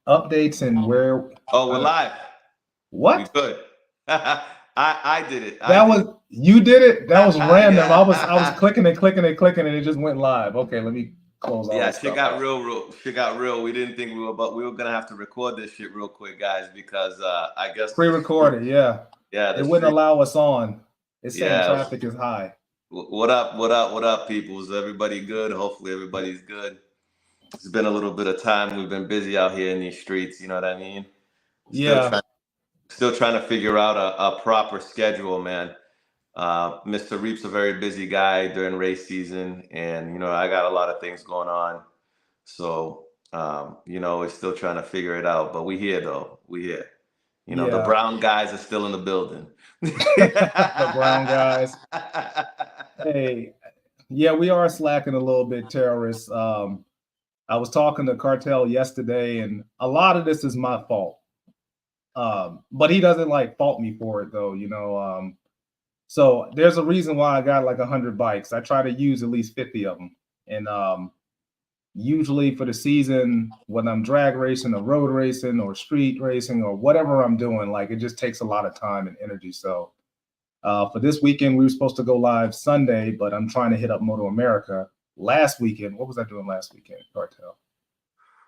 updates and where. Oh, we're live. We What? good. I did it. I That did was it. you did it. That was random. I was Yeah. clicking and clicking and clicking, and it just went live. Okay, let me close all Yeah, this shit stuff got out. real. Shit got real. We didn't think we were, but we were gonna have to record this shit real quick, guys, because I guess the street. Pre-recorded, yeah. Yeah, It the wouldn't street. allow us on. It's saying Yeah. traffic is high. What up? What up? What up, people? Is everybody good? Hopefully, everybody's good. It's been a little bit of time. We've been busy out here in these streets. You know what I mean? Still Yeah, trying. Still trying to figure out a proper schedule, man. Mr. Reap's a very busy guy during race season, and I got a lot of things going on. So we're still trying to figure it out. But we here though. We here. The yeah. brown guys are still in the building. The brown guys. Hey, yeah, we are slacking a little bit, terrorists. I was talking to Cartel yesterday, and a lot of this is my fault. But he doesn't like fault me for it though. So there's a reason why I got like 100 bikes. I try to use at least 50 of them. And usually for the season, when I'm drag racing or road racing or street racing or whatever I'm doing, like it just takes a lot of time and energy. So for this weekend, we were supposed to go live Sunday, but I'm trying to hit up Moto America. Last weekend, what was I doing last weekend, Cartel?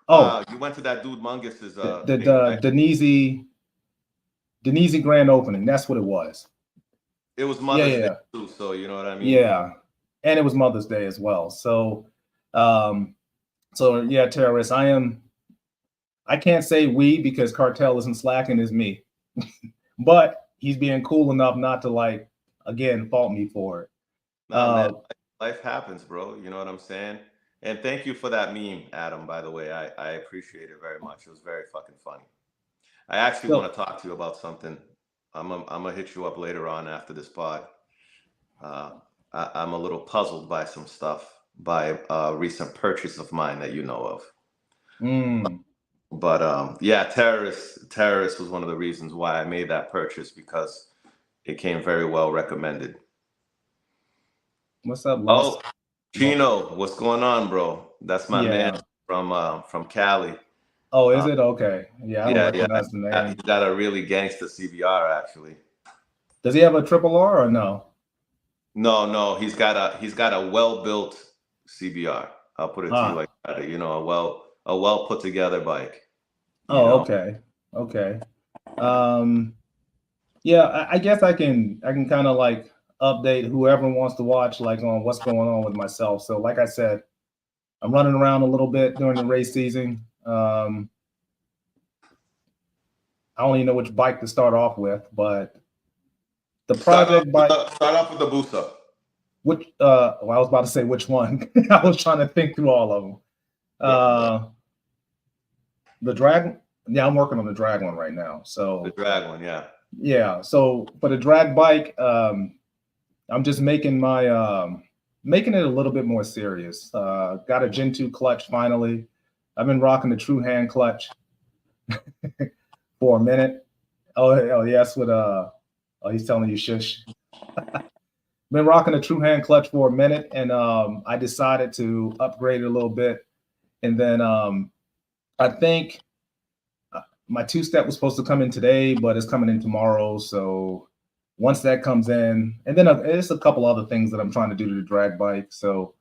Oh, You went to that dude Mungus's thing, the right? Denise grand opening. That's what it was. It was Yeah, Mother's Day yeah, too, so you know what I mean? yeah. And it was Mother's Day as well. Um, so yeah, terrorists. I can't say we because Cartel isn't slacking as me, but he's being cool enough not to like again fault me for it. Nah, man, Uh, life happens, bro. You know what I'm saying? And thank you for that meme, Adam, by the way. I appreciate it very much. It was very fucking funny. I actually want so to talk to you about something. I'm gonna hit you up later on after this pod. Uh, I'm a little puzzled by some stuff by a recent purchase of mine that you know of. mm, But yeah, terrorist was one of the reasons why I made that purchase because it came very well recommended. what's up, Oh, Lost? Chino, what's going on, bro? That's my man Yeah. from Cali. Oh, is Uh, it okay? Yeah, I don't yeah, recognize the he's name. got a really gangster CBR actually. Does he have a triple R or no? No, no, he's got a well built CBR. I'll put it to you Ah, like that. A well put together bike. You oh, know. okay, okay. Um, yeah, I guess I can kind of like update whoever wants to watch like on what's going on with myself. So, like I said, I'm running around a little bit during the race season. I don't even know which bike to start off with, but the project bike. Start off with the Busa. Which well, I was about to say which one. I was trying to think through all of them. The Uh, the drag. Yeah, I'm working on the drag one right now. the So drag one, yeah. yeah, so for the drag bike, I'm just making it a little bit more serious. Got a Gen 2 clutch finally. I've been rocking the True Hand clutch for a minute. Oh yes, with oh he's telling you shush. Been rocking the True Hand clutch for a minute, and I decided to upgrade it a little bit. And then I think my two step was supposed to come in today, but it's coming in tomorrow. So once that comes in, and then there's a couple other things that I'm trying to do to the drag bike. So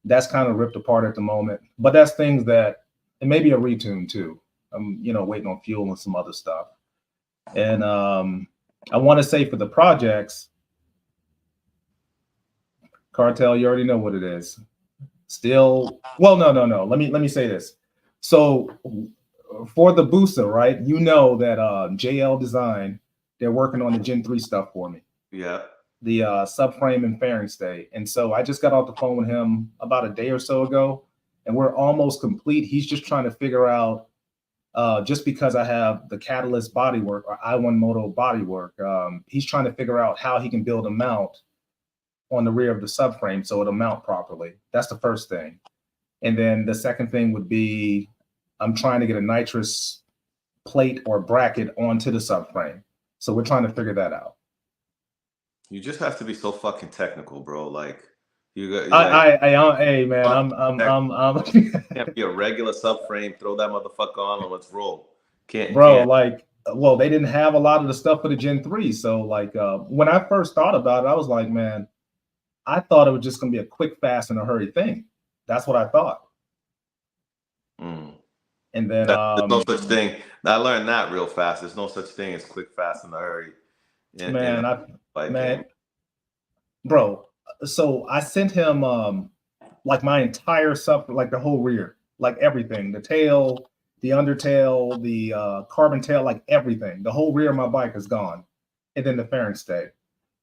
that's kind of ripped apart at the moment. But that's things that, and maybe a retune too. I'm waiting on fuel and some other stuff. And I want to say for the projects, Cartel, you already know what it is. Still, well, no. Let me say this. So for the Busa, right? You know that JL Design, they're working on the Gen 3 stuff for me. Yeah. The subframe and fairing stay. And so I just got off the phone with him about a day or so ago, and we're almost complete. He's just trying to figure out, just because I have the Catalyst bodywork or I1 Moto bodywork, he's trying to figure out how he can build a mount on the rear of the subframe so it'll mount properly. That's the first thing. And then the second thing would be I'm trying to get a nitrous plate or bracket onto the subframe. So we're trying to figure that out. You just have to be so fucking technical, bro. Like He's like, hey man, I'm can't be a regular subframe. Throw that motherfucker on and let's roll. bro, Can't. like, well, they didn't have a lot of the stuff for the Gen 3. So, like, when I first thought about it, I was like, man, I thought it was just going to be a quick, fast, and a hurry thing. That's what I thought. Mm. And then, There's no such thing. I learned that real fast. There's no such thing as quick, fast, in a hurry in man, a bike man, game. bro, so I sent him, like my entire stuff, like the whole rear, like everything, the tail, the undertail, the carbon tail, like everything. The whole rear of my bike is gone, and then the fairing stayed.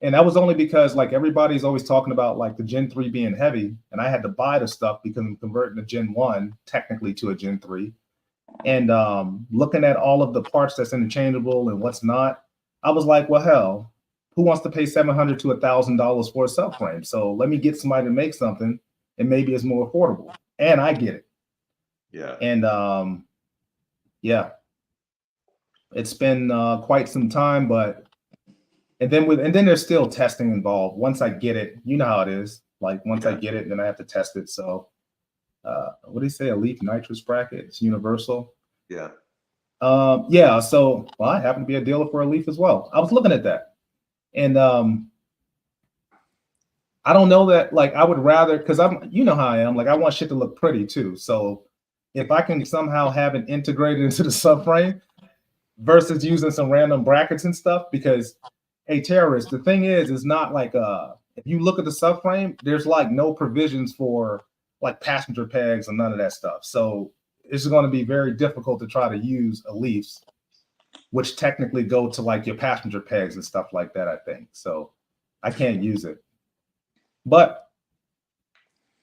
And that was only because like everybody's always talking about like the Gen 3 being heavy, and I had to buy the stuff because I'm converting a Gen 1 technically to a Gen 3. And looking at all of the parts that's interchangeable and what's not, I was like, well, hell, who wants to pay $700 to $1,000 for a subframe? So let me get somebody to make something, and maybe it's more affordable, and I get it. Yeah. And yeah, it's been quite some time, but and then there's still testing involved. Once I get it, you know how it is. Like once I get it, then I have to test it. So what do you say? A leaf nitrous bracket? It's universal. Yeah. Yeah. So well, I happen to be a dealer for a leaf as well. I was looking at that, and I don't know that like I would rather because I'm you know how I am. Like I want shit to look pretty too. So if I can somehow have it integrated into the subframe versus using some random brackets and stuff, because hey, terrorists, the thing is not like if you look at the subframe, there's like no provisions for like passenger pegs and none of that stuff. So it's going to be very difficult to try to use a leafs, which technically go to like your passenger pegs and stuff like that, I think. So I can't use it. But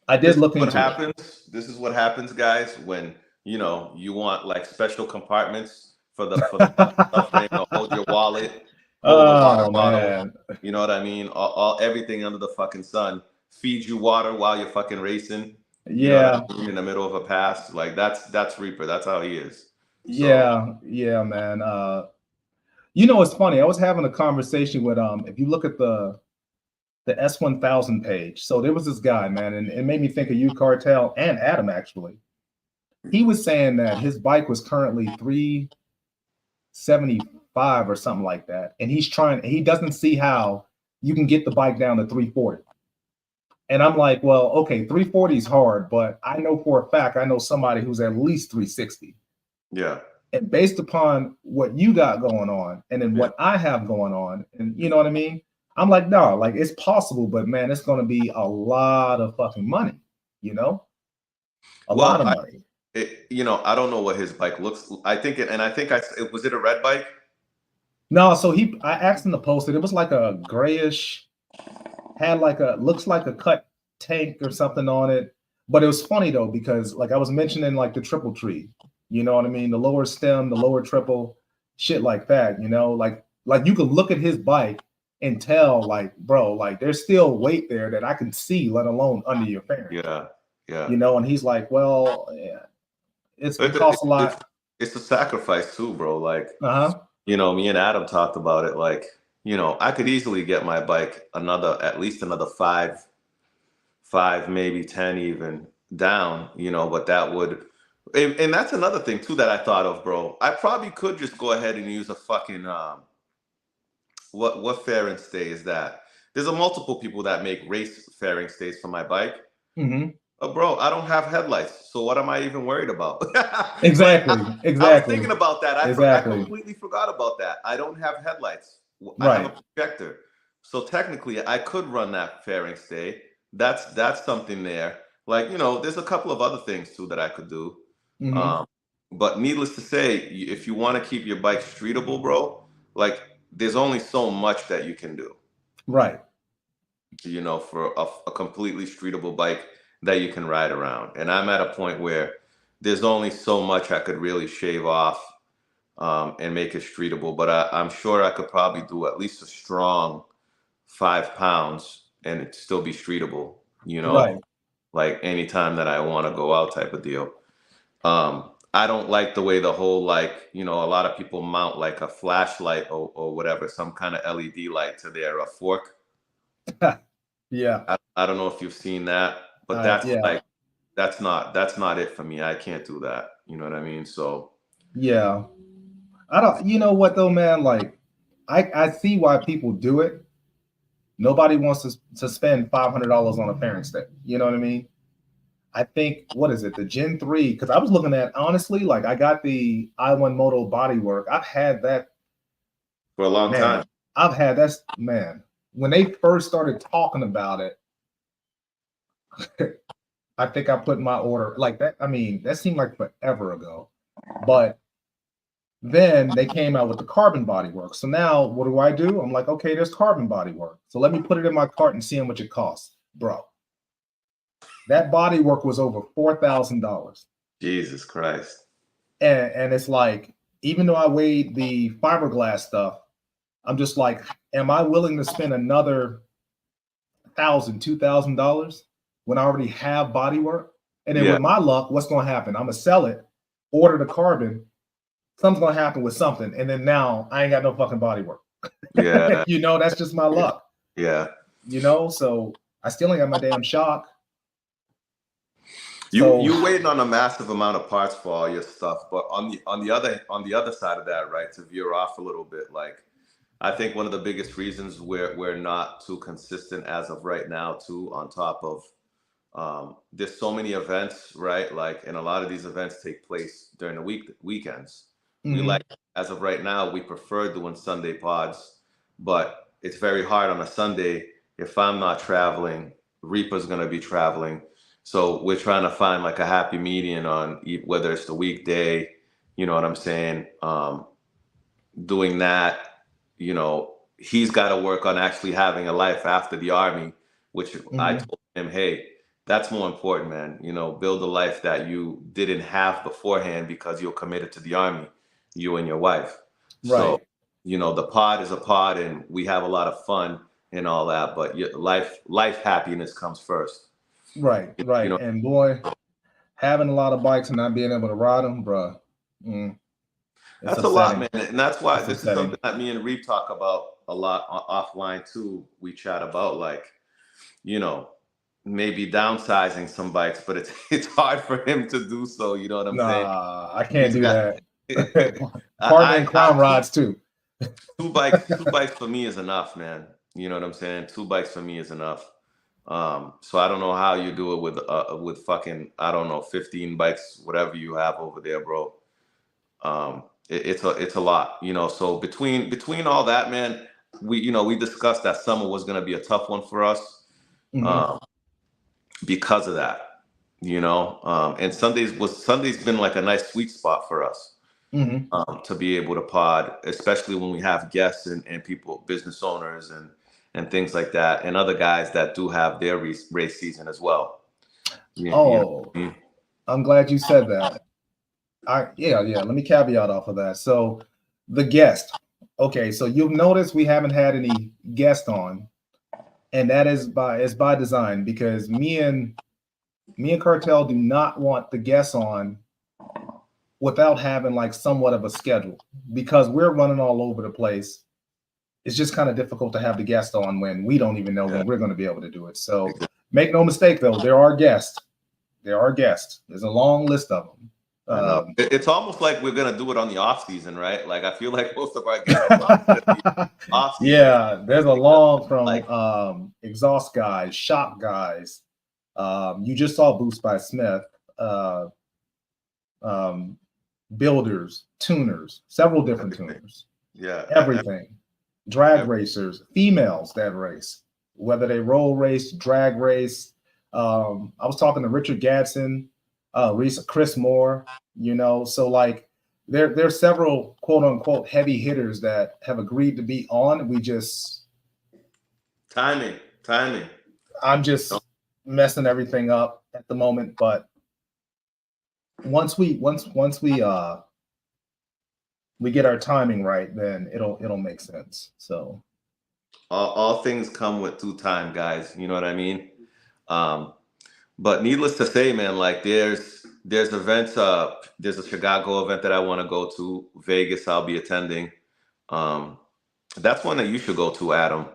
I did look into it. This is what happens, guys, when you know you want like special compartments for the subframe to hold your wallet, hold a water Oh bottle. man. You know what I mean? All everything under the fucking sun. Feed you water while you're fucking racing. You know Yeah. what I mean? In the middle of a pass. Like that's Reaper. That's how he is. So Yeah, man. You know, it's funny. I was having a conversation with if you look at the S1000 page. So there was this guy, man, and it made me think of you, Cartel, and Adam actually. He was saying that his bike was currently 375 or something like that. And he doesn't see how you can get the bike down to 340. And I'm like, well, okay, 340 is hard, but I know for a fact, I know somebody who's at least 360. yeah. And based upon what you got going on and then what I have going on, and you know what I mean? I'm like, no, like it's possible, but man, it's going to be a lot of fucking money, you know? A lot of money. You know, I don't know what his bike looks. I think it, and I think was it a red bike? No, so I asked him to post it. It was like a grayish, had like looks like a cut tank or something on it. But it was funny though, because like I was mentioning like the triple tree, you know what I mean? The lower stem, the lower triple, shit like that, you know, like you could look at his bike and tell like, bro, like there's still weight there that I can see, let alone under your fairing. Yeah. Yeah. You know, and he's like, well, yeah, it costs a lot. It's a sacrifice too, bro. Like, Uh-huh. you know, me and Adam talked about it. Like, you know, I could easily get my bike at least another five, maybe 10 even down, you know, but that would, and that's another thing too that I thought of, bro. I probably could just go ahead and use a fucking, what fairing stay is that? There's a multiple people that make race fairing stays for my bike. Mm-hmm. Bro, I don't have headlights, so what am I even worried about? Exactly. Like, Exactly. I was thinking about that. I completely forgot about that. I don't have headlights. I have a projector, so technically, I could run that fairing stay. That's something there. Like, you know, there's a couple of other things too that I could do. Mm-hmm. But needless to say, if you want to keep your bike streetable, bro, like there's only so much that you can do. Right. You know, for a completely streetable bike that you can ride around. And I'm at a point where there's only so much I could really shave off and make it streetable. But I'm sure I could probably do at least a strong 5 pounds and it still be streetable, you know, Right. like anytime that I want to go out type of deal. I don't like the way the whole, like, you know, a lot of people mount like a flashlight or whatever, some kind of LED light to their fork. Yeah. I don't know if you've seen that, but that's Yeah. like that's not it for me. I can't do that. You know what I mean? So Yeah. I don't. You know what though, man? Like, I see why people do it. Nobody wants to spend $500 on a fairing stick. You know what I mean? I think, what is it, the Gen 3? Because I was looking at, honestly, like I got the i1 Moto bodywork. I've had that, for a long man. time. I've had that, man. When they first started talking about it, I think I put my order like that. I mean, that seemed like forever ago. But then they came out with the carbon bodywork. So now what do? I'm like, okay, there's carbon bodywork. So let me put it in my cart and see how much it costs. Bro, that bodywork was over $4,000. Jesus Christ. And it's like, even though I weighed the fiberglass stuff, I'm just like, am I willing to spend another $2,000 when I already have bodywork? And then with my luck, what's going to happen? I'm going to sell it, order the carbon. Something's going to happen with something. And then now I ain't got no fucking bodywork. Yeah. You know, that's just my luck. Yeah. You know, so I still ain't got my damn shock. You waiting on a massive amount of parts for all your stuff, but on the other side of that, right, to veer off a little bit, like I think one of the biggest reasons we're not too consistent as of right now, too, on top of there's so many events, right? Like, and a lot of these events take place during the weekends. We like, as of right now, we prefer doing Sunday pods, but it's very hard on a Sunday if I'm not traveling. Reaper's gonna be traveling. So we're trying to find like a happy median on whether it's the weekday, you know what I'm saying? Doing that, you know, he's got to work on actually having a life after the army, which I told him, hey, that's more important, man. You know, build a life that you didn't have beforehand because you're committed to the army, you and your wife. Right. So, you know, the pod is a pod and we have a lot of fun and all that, but life happiness comes first. Right. You know, And boy, having a lot of bikes and not being able to ride them, bro. That's upsetting. a lot, man. And that's why it's this upsetting. is something that me and Reeve talk about a lot offline too. We chat about like, you know, maybe downsizing some bikes, but it's hard for him to do so. You know what I'm saying? I can't do that. Carbon and clown rods too. Two bikes for me is enough, man. You know what I'm saying? 2 bikes for me is enough. So I don't know how you do it with fucking, I don't know, 15 bikes, whatever you have over there, bro. It's a lot, you know. So between all that, man, we discussed that summer was going to be a tough one for us because of that, you know. And Sunday's been like a nice sweet spot for us to be able to pod, especially when we have guests and people, business owners and things like that, and other guys that do have their race season as well. You know what I mean? I'm glad you said that. Yeah. Let me caveat off of that. So the guest. Okay, so you'll notice we haven't had any guest on, and that is by design because me and Cartel do not want the guests on without having like somewhat of a schedule because we're running all over the place. It's just kind of difficult to have the guest on when we don't even know when we're going to be able to do it. So make no mistake, though, there are guests. There's a long list of them. It's almost like we're gonna do it on the off season, right? Like I feel like most of our guests off season. Yeah, there's a long from like exhaust guys, shop guys. You just saw Boost by Smith. Builders, tuners, several different tuners. Yeah, everything. Drag racers, females that race, whether they roll race, drag race. I was talking to Richard Gadsden, Chris Moore, you know, so like there's several quote unquote heavy hitters that have agreed to be on. We just timing. I'm just messing everything up at the moment, but once we get our timing right, then it'll make sense. So all things come with due time, guys. You know what I mean? But needless to say, man, like there's events. There's a Chicago event that I want to go to. Vegas, I'll be attending. That's one that you should go to, Adam.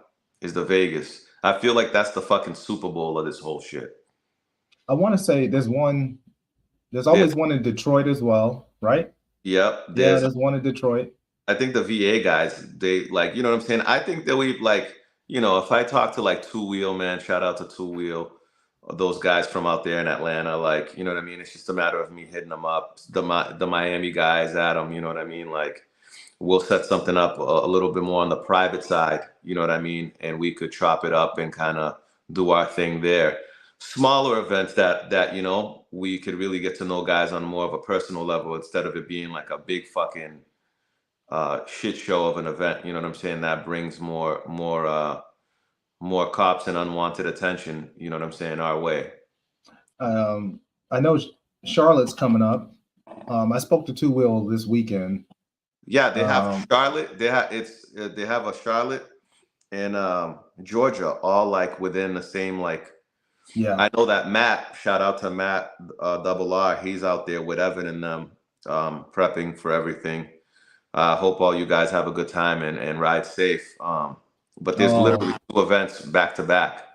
Is the Vegas. I feel like that's the fucking Super Bowl of this whole shit. I want to say there's one. There's There's, always one in Detroit as well, right? yep. Yeah, there's one in Detroit. I think the VA guys, they like, you know what I'm saying? I think that we like, you know, if I talk to like Two Wheel, man, shout out to Two Wheel, those guys from out there in Atlanta, like, you know what I mean? It's just a matter of me hitting them up. The Miami guys, Adam, you know what I mean? Like, we'll set something up a little bit more on the private side, you know what I mean? And we could chop it up and kind of do our thing there. Smaller events that you know we could really get to know guys on more of a personal level instead of it being like a big fucking shit show of an event. You know what I'm saying? That brings more cops and unwanted attention. You know what I'm saying? Our way. I know Charlotte's coming up. I spoke to Two Wheel this weekend. Yeah, they have Charlotte. They have a Charlotte and Georgia, all like within the same like. Yeah. I know that Matt. Shout out to Matt Double R. He's out there with Evan and them, prepping for everything. Hope all you guys have a good time and ride safe. But there's literally 2 events back to back.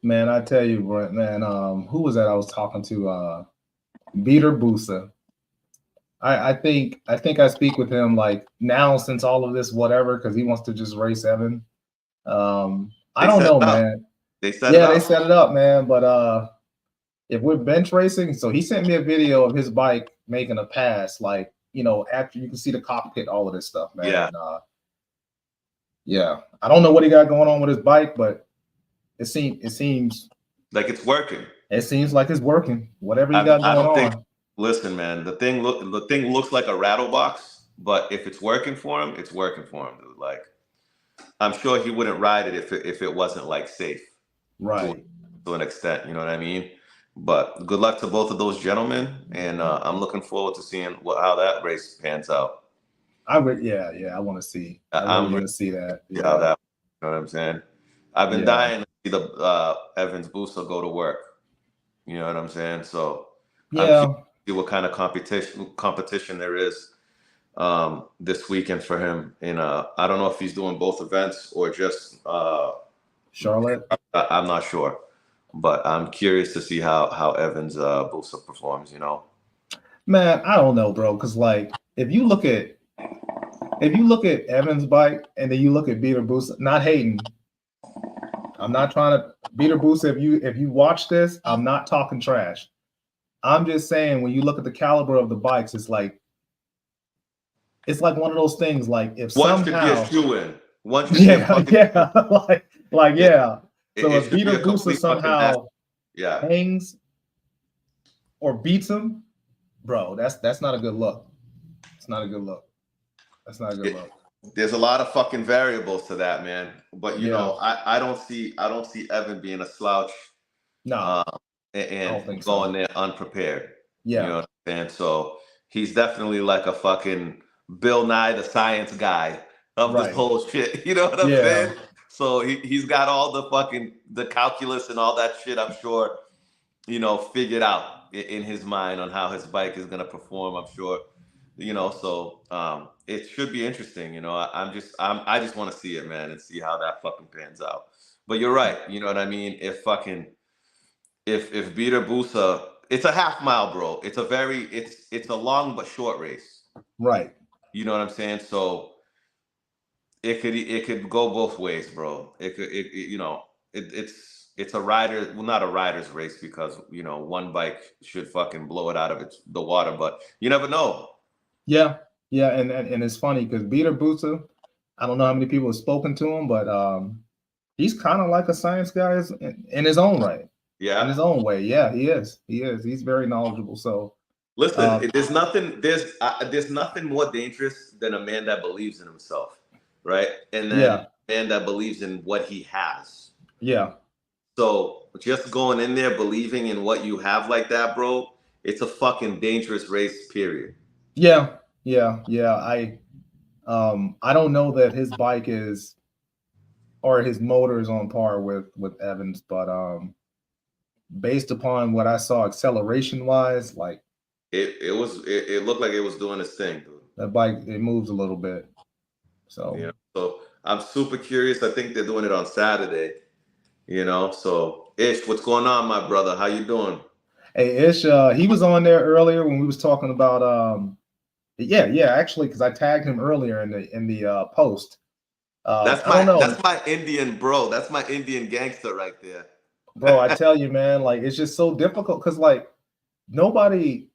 Man, I tell you, Brent, man, who was that I was talking to? Beater Busa. I think I speak with him like now since all of this whatever because he wants to just race Evan. I don't know, man. They set it up. They set it up, man. But if we're bench racing, so he sent me a video of his bike making a pass, like you know, after you can see the cockpit, all of this stuff, man. Yeah. And, yeah. I don't know what he got going on with his bike, but it seems like it's working. It seems like it's working. Whatever you got going on. Listen, man, the thing looks like a rattle box, but if it's working for him, it's working for him, dude. Like, I'm sure he wouldn't ride it if it wasn't like safe, right? To an extent, you know what I mean. But good luck to both of those gentlemen, and I'm looking forward to seeing how that race pans out. I want to see. I'm going to see that. Yeah, how that. You know what I'm saying? I've been dying to see the Evans Booster go to work. You know what I'm saying? So yeah. See what kind of competition there is this weekend for him. And I don't know if he's doing both events or just Charlotte. I'm not sure, but I'm curious to see how Evans Booster performs. You know, man, I don't know, bro, because like if you look at Evans' bike and then you look at Beater Booster, not hating. I'm not trying to Beater Booster. If you watch this, I'm not talking trash. I'm just saying when you look at the caliber of the bikes, it's like one of those things. Like if one somehow should be a shoe in, one should yeah. So if Beater Booster somehow hangs or beats him, bro, that's not a good look. It's not a good look. That's not a good look. There's a lot of fucking variables to that, man. But you know, I don't see Evan being a slouch. No. And going there unprepared. Yeah. You know what I'm saying? So he's definitely like a fucking Bill Nye the Science Guy of this whole shit. You know what I'm saying? So he's got all the calculus and all that shit, I'm sure, you know, figured out in his mind on how his bike is gonna perform, I'm sure. You know, so it should be interesting, you know. I just want to see it, man, and see how that fucking pans out. But you're right, you know what I mean? If Beater Busa, it's a half mile, bro. It's a long but short race. Right. You know what I'm saying? So it could go both ways, bro. It's a rider, well, not a rider's race because, you know, one bike should fucking blow it out of the water, but you never know. Yeah. Yeah. And it's funny because Beater Busa, I don't know how many people have spoken to him, but he's kind of like a science guy in his own right. Yeah. In his own way. Yeah, he is. He's very knowledgeable. So listen, there's nothing more dangerous than a man that believes in himself, right? And then a man that believes in what he has. Yeah. So just going in there believing in what you have like that, bro, it's a fucking dangerous race, period. Yeah. I don't know that his bike is or his motor is on par with Evans, but based upon what I saw acceleration wise, like it looked like it was doing its thing, dude. That bike, it moves a little bit. So yeah. So I'm super curious. I think they're doing it on Saturday. You know, so Ish, what's going on, my brother? How you doing? Hey, Ish, he was on there earlier when we was talking about yeah, actually, because I tagged him earlier in the post. I don't know, That's my Indian bro. That's my Indian gangster right there. bro. I tell you, man, like it's just so difficult because like nobody.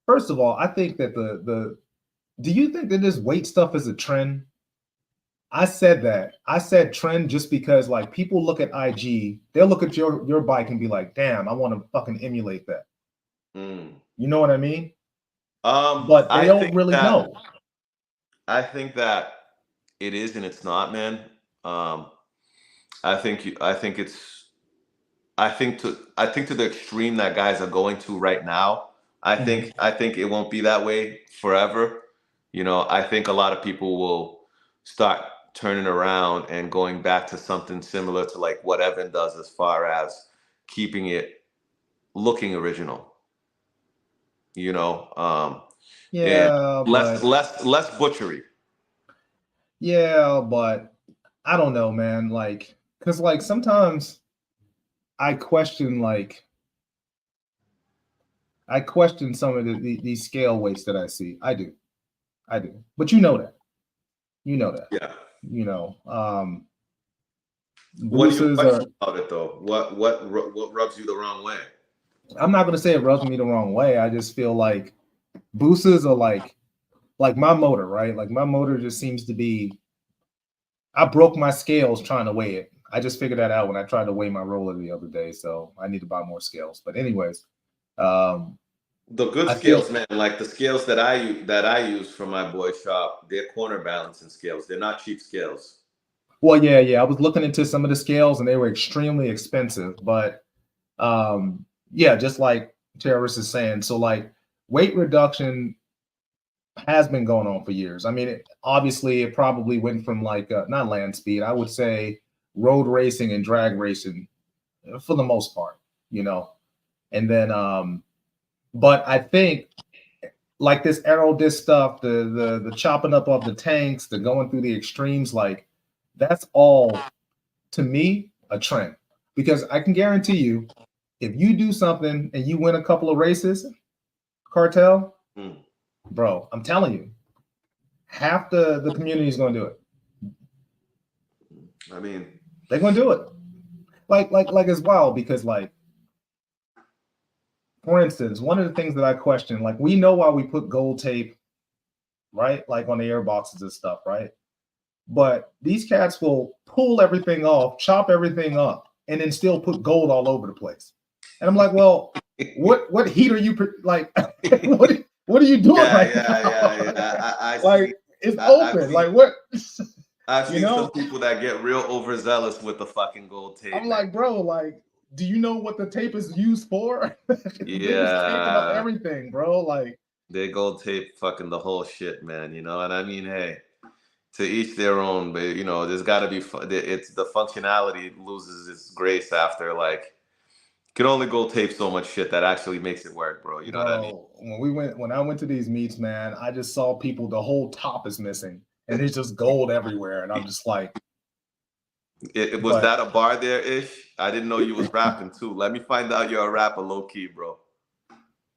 First of all, I think that the do you think that this weight stuff is a trend? I said that. I said trend just because like people look at IG, they'll look at your bike and be like, damn, I want to fucking emulate that. Mm. You know what I mean? But they don't really know. I think that it is and it's not, man. Um, I think it's I think to the extreme that guys are going to right now. Mhm. I think it won't be that way forever. You know, I think a lot of people will start turning around and going back to something similar to like what Evan does as far as keeping it looking original. You know, and Yeah, but less butchery. yeah, but I don't know, man. Like, cause like sometimes I question like I question some of these scale weights that I see. I do. But you know that. You know that. Yeah. You know, What do you boosters question are. about it though? What rubs you the wrong way? I'm not gonna say it rubs me the wrong way. I just feel like boosters are like my motor, right? Like my motor just seems to be. I broke my scales trying to weigh it. I just figured that out when I tried to weigh my roller the other day. So I need to buy more scales. But anyways, um, The good I feel scales, man, like the scales that I use from my boy shop, they're corner balancing scales. They're not cheap scales. well, yeah. I was looking into some of the scales and they were extremely expensive. But yeah, just like Terrorist is saying, so like weight reduction has been going on for years. I mean, obviously, it probably went from like not land speed. I would say road racing and drag racing for the most part, you know. And then, but I think like this aero disc stuff, the chopping up of the tanks, the going through the extremes, like that's all to me a trend because I can guarantee you, if you do something and you win a couple of races, cartel, Mm. bro, I'm telling you, half the community is going to do it. I mean, They're going to do it. Like it's wild because like for instance, one of the things that I question, like we know why we put gold tape, right? Like on the air boxes and stuff, right? But these cats will pull everything off, chop everything up, and then still put gold all over the place. And I'm like, well, what heat are you like? what are you doing right now? I see. Like it's I've open. seen Like what? I've You seen some know? people that get real overzealous with the fucking gold tape, I'm man. like, bro, like, do you know what the tape is used for? They're just taping up Yeah, everything, bro. Like, they gold tape fucking the whole shit, man. You know, and I mean, hey, to each their own. But you know, there's got to be it's the functionality loses its grace after like can only gold tape so much shit that actually makes it work, bro. You know what I mean? bro, when I went to these meets, man, I just saw people, the whole top is missing and there's just gold everywhere. And I'm just like, It was but that a bar there ish? I didn't know you was rapping too. Let me find out you're a rapper low key, bro.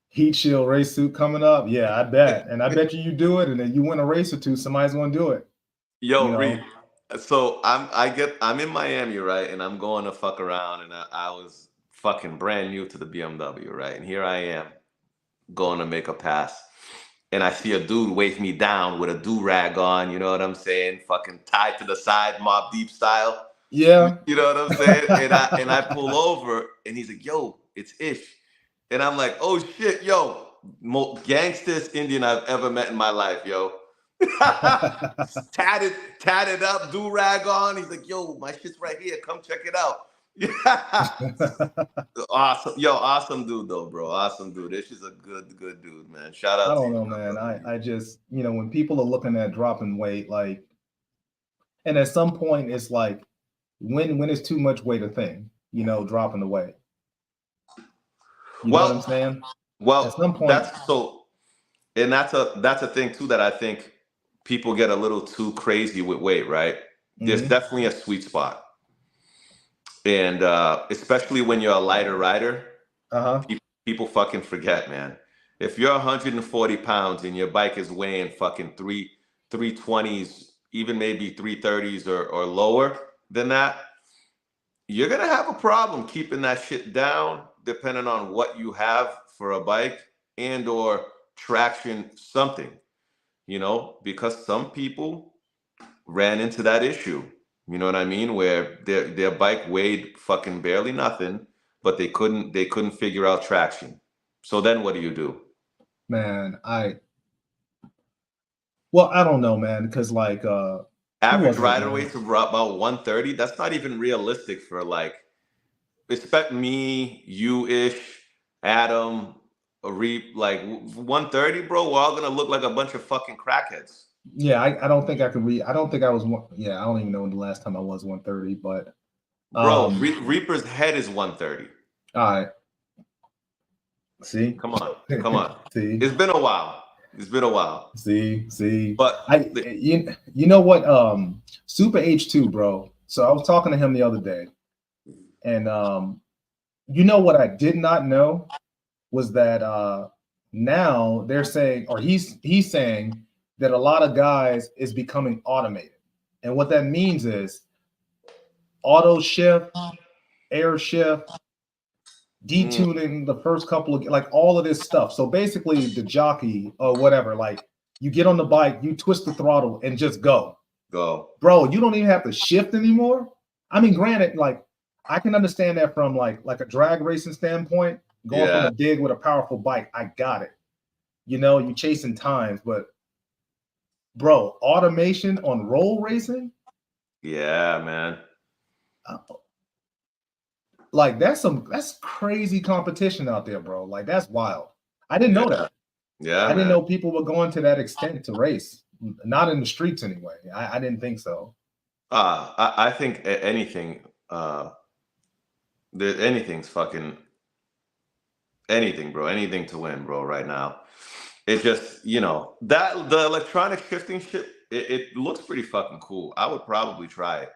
heat shield race suit coming up. Yeah, I bet. And I bet you do it. And then you win a race or two, somebody's going to do it, you Yo, Reed. know? So I'm in Miami, right? And I'm going to fuck around and I was fucking brand new to the BMW, right? And here I am going to make a pass. And I see a dude wave me down with a do-rag on, you know what I'm saying? Fucking tied to the side, Mob Deep style. Yeah. You know what I'm saying? And I pull over and he's like, yo, it's Ish. And I'm like, oh shit, yo, most gangstest Indian I've ever met in my life, yo. tatted up, do rag on. He's like, yo, my shit's right here. Come check it out. Awesome, yo, awesome dude though, bro. Awesome dude. This is a good dude, man. Shout I out to don't you, know, my man. brother. I just, when people are looking at dropping weight, like, and at some point it's like, when is too much weight a thing, dropping the weight? You know what I'm Well, saying? At some well, point, and that's a thing too that I think people get a little too crazy with weight, right? There's mhm. definitely a sweet spot. And especially when you're a lighter rider, Uh-huh. people fucking forget, man. If you're 140 pounds and your bike is weighing fucking 320s, even maybe 330s or lower than that, you're gonna have a problem keeping that shit down, depending on what you have for a bike and or traction something, because some people ran into that issue. You know what I mean? Where their bike weighed fucking barely nothing, but they couldn't figure out traction. So then what do you do? Man, I don't know, man, because like who Average was it, rider man? weights of about 130. That's not even realistic for like expect me, you ish, Adam, a Reap, like 130, bro. We're all gonna look like a bunch of fucking crackheads. Yeah, I don't think I could read. I don't think I was one. Yeah, I don't even know when the last time I was 130, but Bro, Reaper's head is 130. all right. See? Come on, come on. See? It's been a while. It's been a while. See. But You know what? Super H2, bro. So I was talking to him the other day, and you know what I did not know was that now they're saying, or he's saying that a lot of guys is becoming automated. And what that means is auto shift, air shift, detuning the first couple of like all of this stuff. So basically the jockey or whatever, like you get on the bike, you twist the throttle and just go. Bro, you don't even have to shift anymore. I mean, granted, like I can understand that from like a drag racing standpoint, going from a dig with a powerful bike. I got it. You chasing times, but bro, automation on roll racing. Yeah, man. Like that's crazy competition out there, bro. Like that's wild. I didn't know that. Yeah, I didn't know people were going to that extent to race. Not in the streets anyway. I didn't think so. I think anything, anything's fucking anything, bro. Anything to win, bro. Right now, it just that the electronic shifting shit. It looks pretty fucking cool. I would probably try it,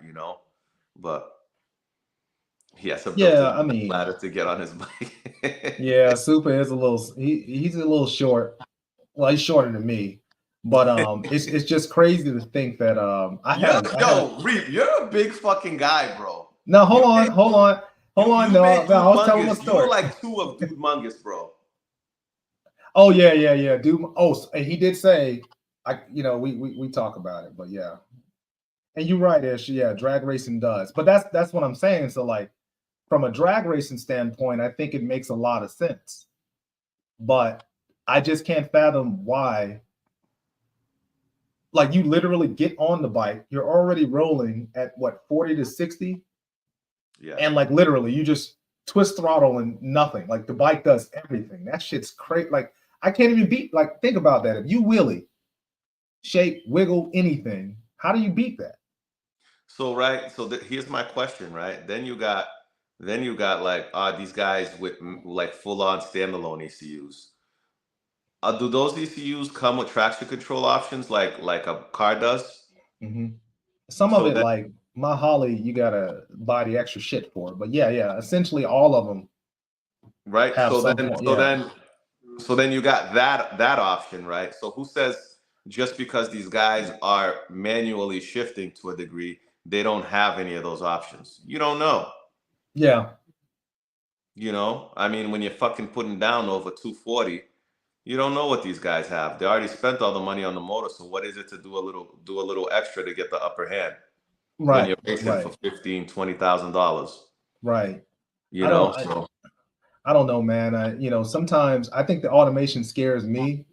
but he has a built-in ladder to get on his bike. Yeah, Super is a little. He's a little short. Well, he's shorter than me, but it's just crazy to think that Reap, you're a big fucking guy, bro. No, hold on. No, I was telling my story. You were like two of Dude Mungus, bro. Oh yeah. Dude. Oh, he did say, we talk about it, but yeah. And you're right, Ish. Yeah, drag racing does, but that's what I'm saying. So like, from a drag racing standpoint, I think it makes a lot of sense, but I just can't fathom why. Like you literally get on the bike, you're already rolling at what 40 to 60. Yeah. And like literally you just twist throttle and nothing. Like the bike does everything. That shit's crazy. Like I can't even beat, like think about that. If you wheelie, shake, wiggle, anything, how do you beat that? So here's my question, right? Then you got like these guys with like full on standalone ECUs. Do those ECUs come with traction control options like a car does? Mm-hmm. Some of it, like my Holly, you gotta buy the extra shit for it. But yeah, essentially all of them. Right. So then you got that option, right? So who says just because these guys are manually shifting to a degree, they don't have any of those options? You don't know. Yeah. I mean, when you're fucking putting down over 240, you don't know what these guys have. They already spent all the money on the motor. So what is it to do a little extra to get the upper hand? Right. When you're racing for $15,000, $20,000. Right. I don't know, man. Sometimes I think the automation scares me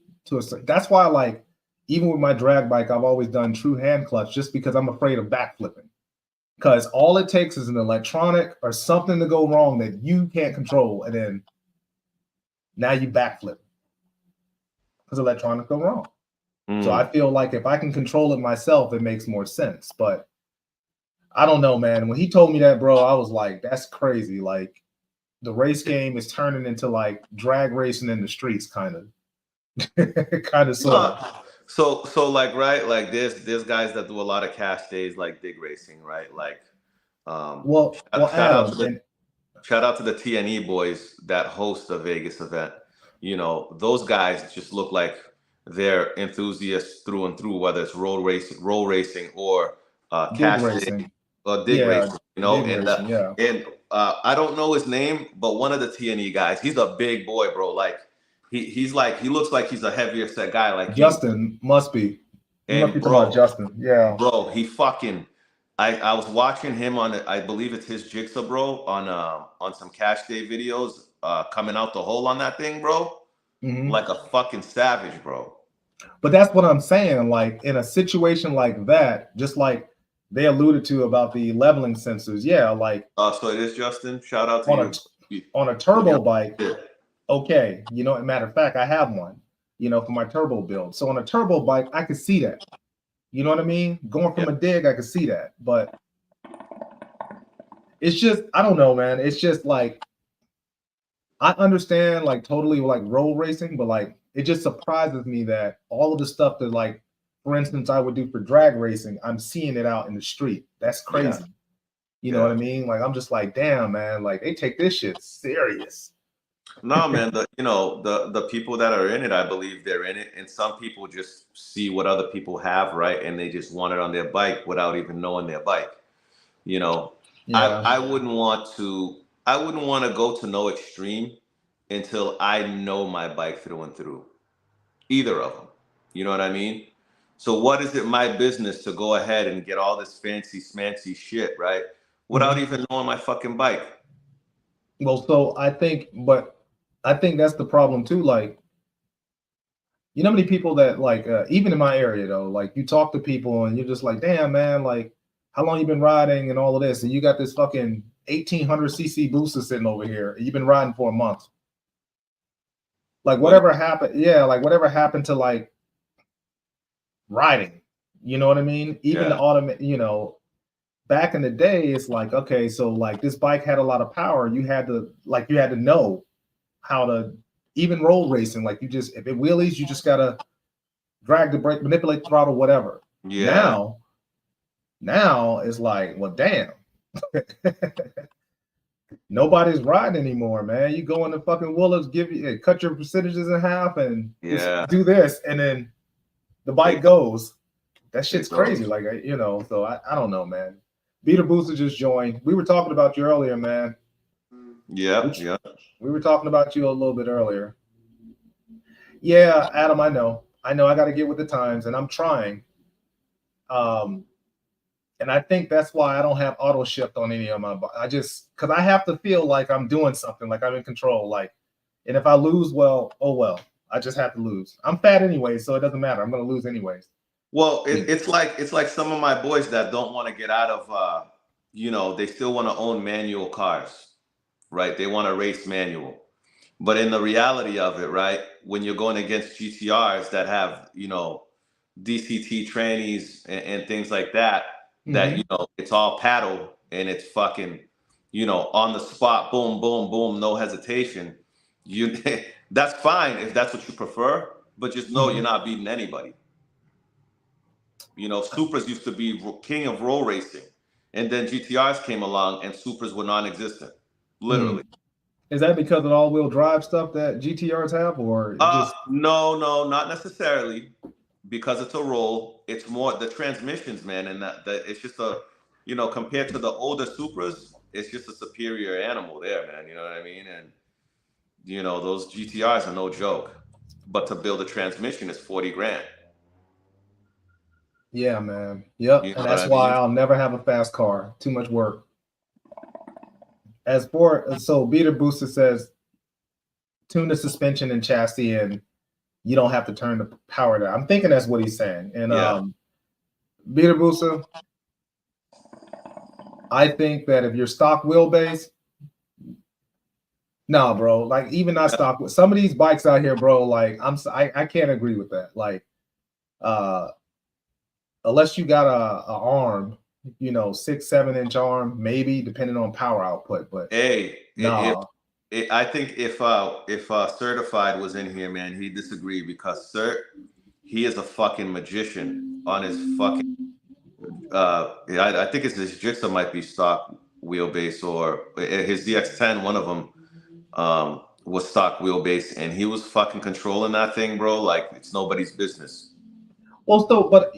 that's why, like, even with my drag bike, I've always done true hand clutch just because I'm afraid of backflipping. Because all it takes is an electronic or something to go wrong that you can't control, and then now you backflip because electronics go wrong. So I feel like if I can control it myself, it makes more sense. But I don't know, man. When he told me that, bro, I was like, that's crazy. Like the race game is turning into like drag racing in the streets, kind of. Sort of. So like, right, like there's guys that do a lot of cash days like dig racing, right? Like Well, Shout out to Adam, the and shout out to the TNE boys that host the Vegas event. You know, those guys just look like they're enthusiasts through and through, whether it's roll racing, or dig cash day racing, or dig yeah, racing. You know, dig racing, yeah. and I don't know his name, but one of the TNE guys, he's a big boy, bro. Like he looks like he's a heavier set guy like you. Justin must be. You must And be talking about bro, Justin. Yeah. he fucking. I was watching him on, I believe it's his Jigsaw, bro, on some cash day videos, coming out the hole on that thing, bro, Hmm. like a fucking savage, bro. But that's what I'm saying. Like in a situation like that, just like they alluded to about the leveling sensors, yeah, like So it is Justin. Shout out to on a you. You on a put me turbo on. bike, Yeah. okay, matter of fact, I have one, for my turbo build. So on a turbo bike, I could see that. You know what I mean? Going Yeah. from a dig, I could see that. But it's just, I don't know, man. It's just like I understand like totally like road racing, but like it just surprises me that all of the stuff that like, for instance, I would do for drag racing, I'm seeing it out in the street. That's Yeah. crazy. You know what I mean? Like I'm just like, damn, man, like they take this shit serious. No, man, the people that are in it, I believe they're in it. And some people just see what other people have, right? And they just want it on their bike without even knowing their bike. You know, Yeah. I wouldn't want to go to no extreme until I know my bike through and through. Either of them. You know what I mean? So what is it my business to go ahead and get all this fancy smancy shit, right? Without Mhm. even knowing my fucking bike. Well, so I think that's the problem too. Like, how many people that like, even in my area though, like you talk to people and you're just like, damn, man, like how long you been riding and all of this, and you got this fucking 1800cc booster sitting over here, and you've been riding for a month. Like What? whatever happened, yeah, like whatever happened to like riding, you know what I mean? Even the Yeah. automatic, back in the day, it's like, okay, so like this bike had a lot of power. You had to know how to even road racing. Like you just, if it wheelies, you just gotta drag the brake, manipulate the throttle, whatever. Yeah. Now it's like, well, damn. Nobody's riding anymore, man. You go into fucking Willis, cut your percentages in half and just Yeah. do this, and then the bike It, goes. That shit's it crazy. goes. Like, so I don't know, man. Beater Booster just joined. We were talking about you earlier, man. Yep. Yep. We were talking about you a little bit earlier. Yeah, Adam, I know. I got to get with the times, and I'm trying. Um, and I think that's why I don't have auto shift on any of my. I just because I have to feel like I'm doing something, like I'm in control. Like, and if I lose, well, oh well. I just have to lose. I'm fat anyway, so it doesn't matter. I'm gonna lose anyways. Well, it's like some of my boys that don't want to get out of they still want to own manual cars, right? They want to race manual. But in the reality of it, right, when you're going against GTRs that have, DCT trannies and things like that, that, Mm-hmm. it's all paddle and it's fucking, on the spot, boom, boom, boom, no hesitation. You that's fine if that's what you prefer, but just know you're Mm-hmm. not beating anybody. Supras used to be king of roll racing, and then GTRs came along and Supras were non-existent, literally. Mm. Is that because of all-wheel drive stuff that GTRs have, or just? No, no, not necessarily, because it's a roll. It's more the transmissions, man, and that it's just compared to the older Supras, it's just a superior animal there, man. You know what I mean? And those GTRs are no joke. But to build a transmission is 40 grand. Yeah, man. Yep. You know And what that's I why mean? I'll never have a fast car. Too much work. As for so Beater Booster says, tune the suspension and chassis and you don't have to turn the power down. I'm thinking that's what he's saying. And Yeah. Beater Booster, I think that if you're stock wheelbase, no, bro. Like even not stock. Some of these bikes out here, bro. Like I can't agree with that. Like, unless you got a arm, 6-7 inch arm, maybe depending on power output. But Hey, no, I think if Certified was in here, man, he'd disagree because he is a fucking magician on his fucking. I think his Jigsaw might be stock. wheelbase, or his ZX10, one of them was stock wheelbase, and he was fucking controlling that thing, bro, like it's nobody's business. Well, still, but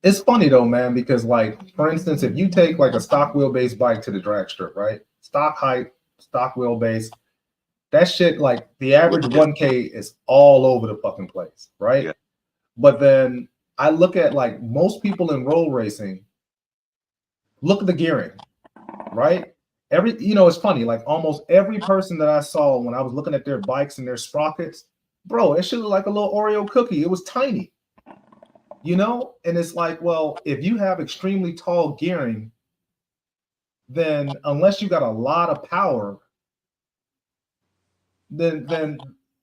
it's funny though, man, because like, for instance, if you take like a stock wheelbase bike to the drag strip, right? Stock height, stock wheelbase, that shit, like the average 1K is all over the fucking place, right? Yeah. But then I look at like most people in roll racing, look at the gearing, right? It's funny, like almost every person that I saw when I was looking at their bikes and their sprockets, bro, it should look like a little Oreo cookie. It was tiny. And it's like, well, if you have extremely tall gearing, then unless you got a lot of power, then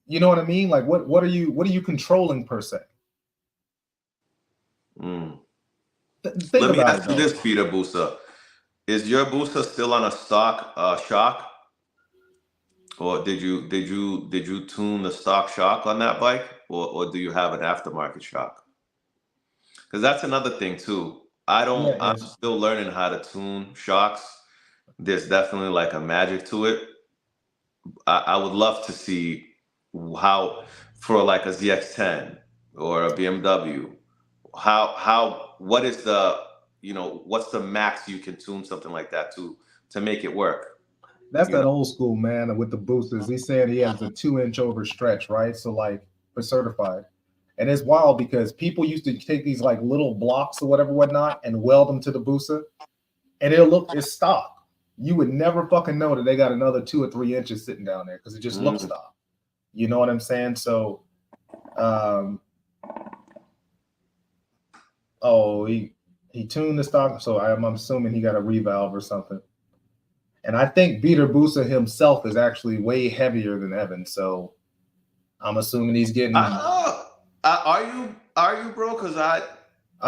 you know what I mean? Like what are you controlling per se? Mm. Think Let me about ask it, you though. this, Peter Busa. Is your Busa still on a stock shock? Or did you tune the stock shock on that bike? Or do you have an aftermarket shock? Because that's another thing too. I'm still learning how to tune shocks. There's definitely like a magic to it. I would love to see how, for like a ZX10 or a BMW, what is what's the max you can tune something like that to make it work? That's that old school, man, with the boosters. He's saying he has a 2-inch overstretch, right? So like for certified. And it's wild because people used to take these like little blocks or whatnot and weld them to the booster, and it's stock. You would never fucking know that they got another 2 or 3 inches sitting down there because it just looks stock. You know what I'm saying? So, he tuned the stock, so I'm assuming he got a revalve or something. And I think Peter Busa himself is actually way heavier than Evan, so I'm assuming he's getting. Are you, bro? Because I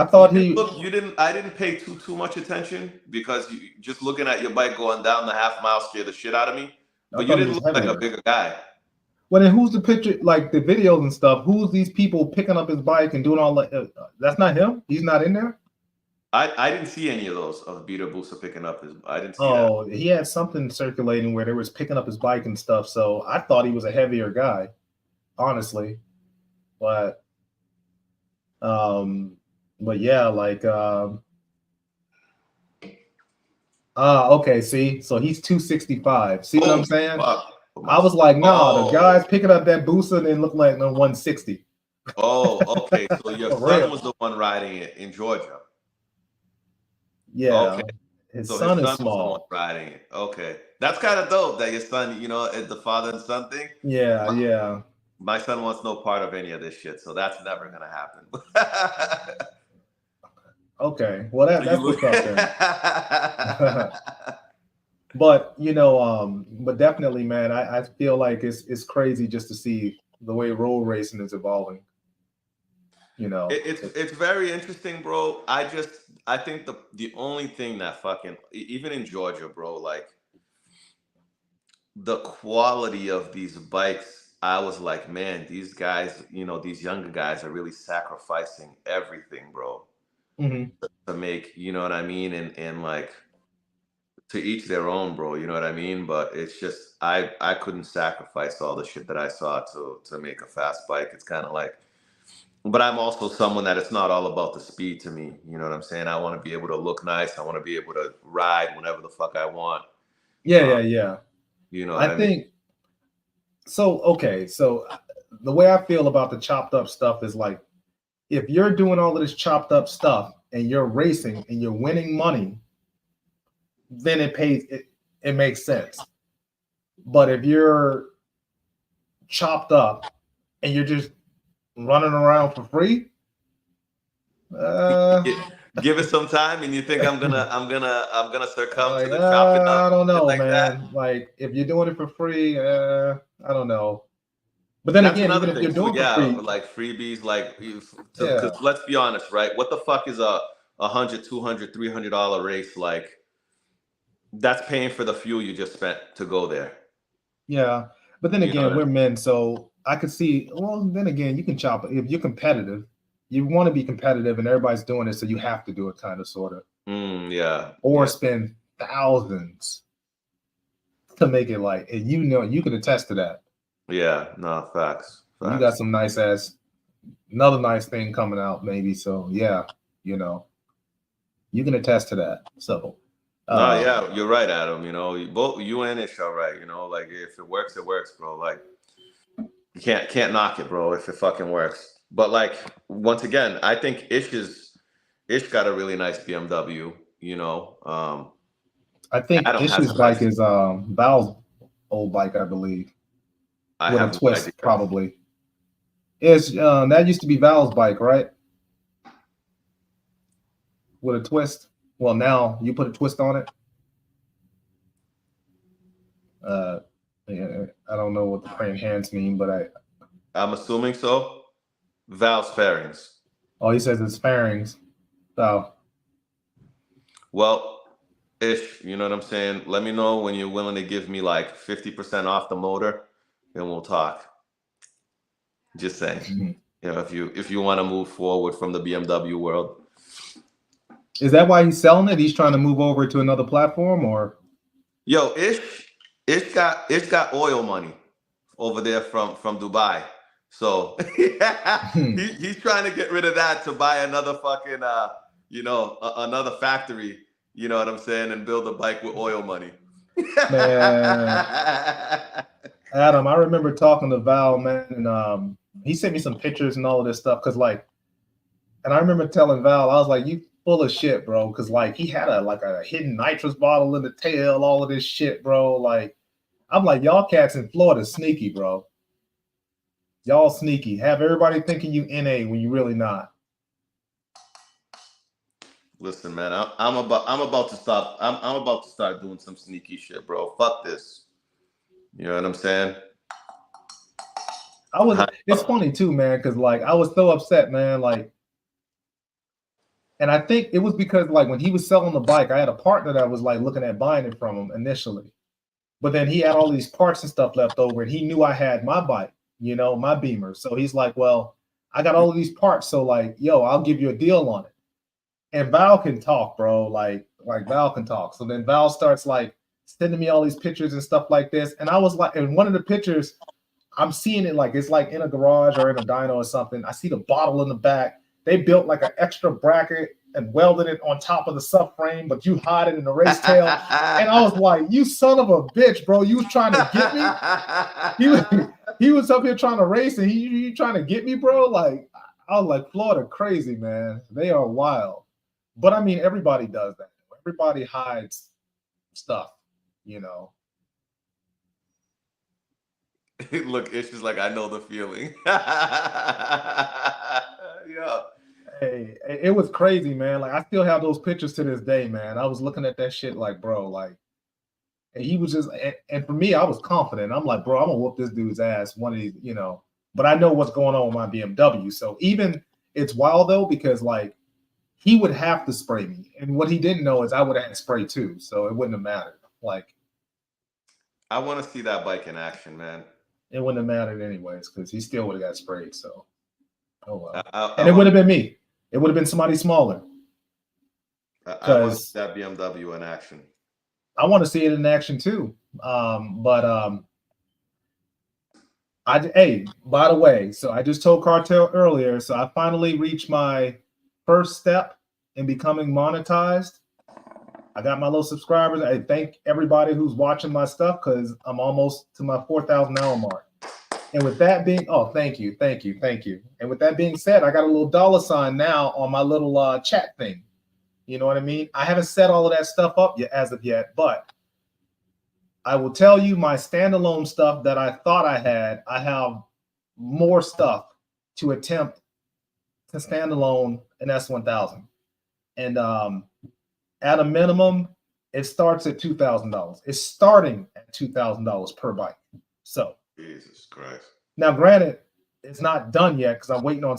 thought I didn't pay too much attention because you just looking at your bike going down the half mile scared the shit out of me. But you didn't look like a bigger guy. Well, then who's the picture, like the videos and stuff? Who's these people picking up his bike and doing all that? That's not him. He's not in there. I didn't see any of those of Peter Busa picking up his. I didn't see that. Oh, he had something circulating where they was picking up his bike and stuff. So I thought he was a heavier guy, honestly. But yeah, like okay, see, so he's 265. See what I'm saying? I was like, no, the guys picking up that Busa didn't look like no 160. Oh, okay. So your son was the one riding it in Georgia. Yeah. Okay. His son is small. Was the one riding it. Okay. That's kind of dope that your son, is the father and son thing. Yeah, yeah. My son wants no part of any of this shit, so that's never gonna happen. Okay. Well, that's what's up there. But but definitely, man, I feel like it's crazy just to see the way road racing is evolving. It's very interesting, bro. I think the only thing that fucking, even in Georgia, bro, like the quality of these bikes, I was like, man, these guys, these younger guys are really sacrificing everything, bro, to make, you know what I mean, and like, to each their own, bro. You know what I mean? But it's just I couldn't sacrifice all the shit that I saw to make a fast bike. It's kind of like, but I'm also someone that it's not all about the speed to me. You know what I'm saying? I want to be able to look nice. I want to be able to ride whenever the fuck I want. Yeah. You know what I mean? think so. Okay, so the way I feel about the chopped up stuff is like, if you're doing all of this chopped up stuff and you're racing and you're winning money, then it pays. It makes sense. But if you're chopped up and you're just running around for free, give it some time, and you think I'm gonna succumb to the chopping up? I don't know, like man. That? Like, if you're doing it for free, I don't know. But then again, even if you're doing it for free, like freebies, because let's be honest, right? What the fuck is a $100, $200, $300 race like? That's paying for the fuel you just spent to go there. Yeah, but then again, we're men, so I could see. Well, then again, you can chop it if you're competitive. You want to be competitive, and everybody's doing it, so you have to do it, kind of, sort of. Yeah. Or spend thousands to make it like, and you can attest to that. Yeah, no, facts. You got some nice ass, another nice thing coming out maybe. So yeah, you know, you can attest to that. So, no, yeah, you're right, Adam. You know, both you and Ish are right. You know, like if it works, bro. Like you can't knock it, bro, if it fucking works. But like once again, I think Ish got a really nice BMW. You know, I think Adam has Ish's a bike nice. is Val's old bike, I believe, I with a have no twist idea. probably. Is that used to be Val's bike, right? With a twist. Well, now you put a twist on it. Yeah, I don't know what the praying hands mean, but I'm assuming so. Valve fairings. oh, he says it's fairings. So Well, Ish, you know what I'm saying? Let me know when you're willing to give me like 50% off the motor, and we'll talk. Just saying. You know, if you want to move forward from the BMW world. is that why he's selling it? He's trying to move over to another platform, or Yo, Ish got oil money over there from Dubai. So he's trying to get rid of that to buy another fucking another factory, you know what I'm saying, and build a bike with oil money. man, Adam, I remember talking to Val, man, and he sent me some pictures and all of this stuff, and I remember telling Val, I was like, "You full of shit, bro," because like he had a hidden nitrous bottle in the tail, all of this shit, bro. Like, I'm like, y'all cats in Florida sneaky, bro. Y'all sneaky. Have everybody thinking you NA when you really not. Listen, man, I'm about to stop. I'm about to start doing some sneaky shit, bro. Fuck this. You know what I'm saying? It's funny too, man, because like I was so upset, man. Like, and I think it was because like when he was selling the bike, I had a partner that was like looking at buying it from him initially. But then he had all these parts and stuff left over, and he knew I had my bike, you know, my Beamer. So he's like, well, I got all of these parts. So like, yo, I'll give you a deal on it. And Val can talk, bro. Like Val can talk. So then Val starts like sending me all these pictures and stuff like this. And I was like, in one of the pictures, I'm seeing it like it's like in a garage or in a dyno or something. I see the bottle in the back. They built like an extra bracket and welded it on top of the subframe, but you hide it in the race tail. And I was like, you son of a bitch, bro. You was trying to get me? He was up here trying to race and he trying to get me, bro? Like, I was like, Florida crazy, man. They are wild. But I mean, everybody does that. Everybody hides stuff, you know. Look, it's just like I know the feeling. Yeah. Hey, it was crazy, man. Like I still have those pictures to this day, man. I was looking at that shit like, bro, like, and he was just, and for me, I was confident. I'm like, bro, I'm gonna whoop this dude's ass one of these, you know. But I know what's going on with my BMW. So even it's wild though, because like he would have to spray me, and what he didn't know is I would have had spray too, so it wouldn't have mattered. Like, I want to see that bike in action, man. it wouldn't have mattered anyways, because he still would have got sprayed. So, oh well. And it would have been me. It would have been somebody smaller. I want to see that BMW in action. I want to see it in action too. Hey, by the way, so I just told Cartel earlier, so I finally reached my first step in becoming monetized. I got my little subscribers. I thank everybody who's watching my stuff because I'm almost to my 4,000 hour mark. And with that being, thank you. And with that being said, I got a little $ now on my little chat thing. You know what I mean? I haven't set all of that stuff up yet as of yet, but I will tell you my standalone stuff that I thought I had. I have more stuff to attempt to standalone an S1000. And at a minimum, it starts at $2,000. It's starting at $2,000 per bike. So Jesus Christ. Now, granted, it's not done yet because I'm waiting on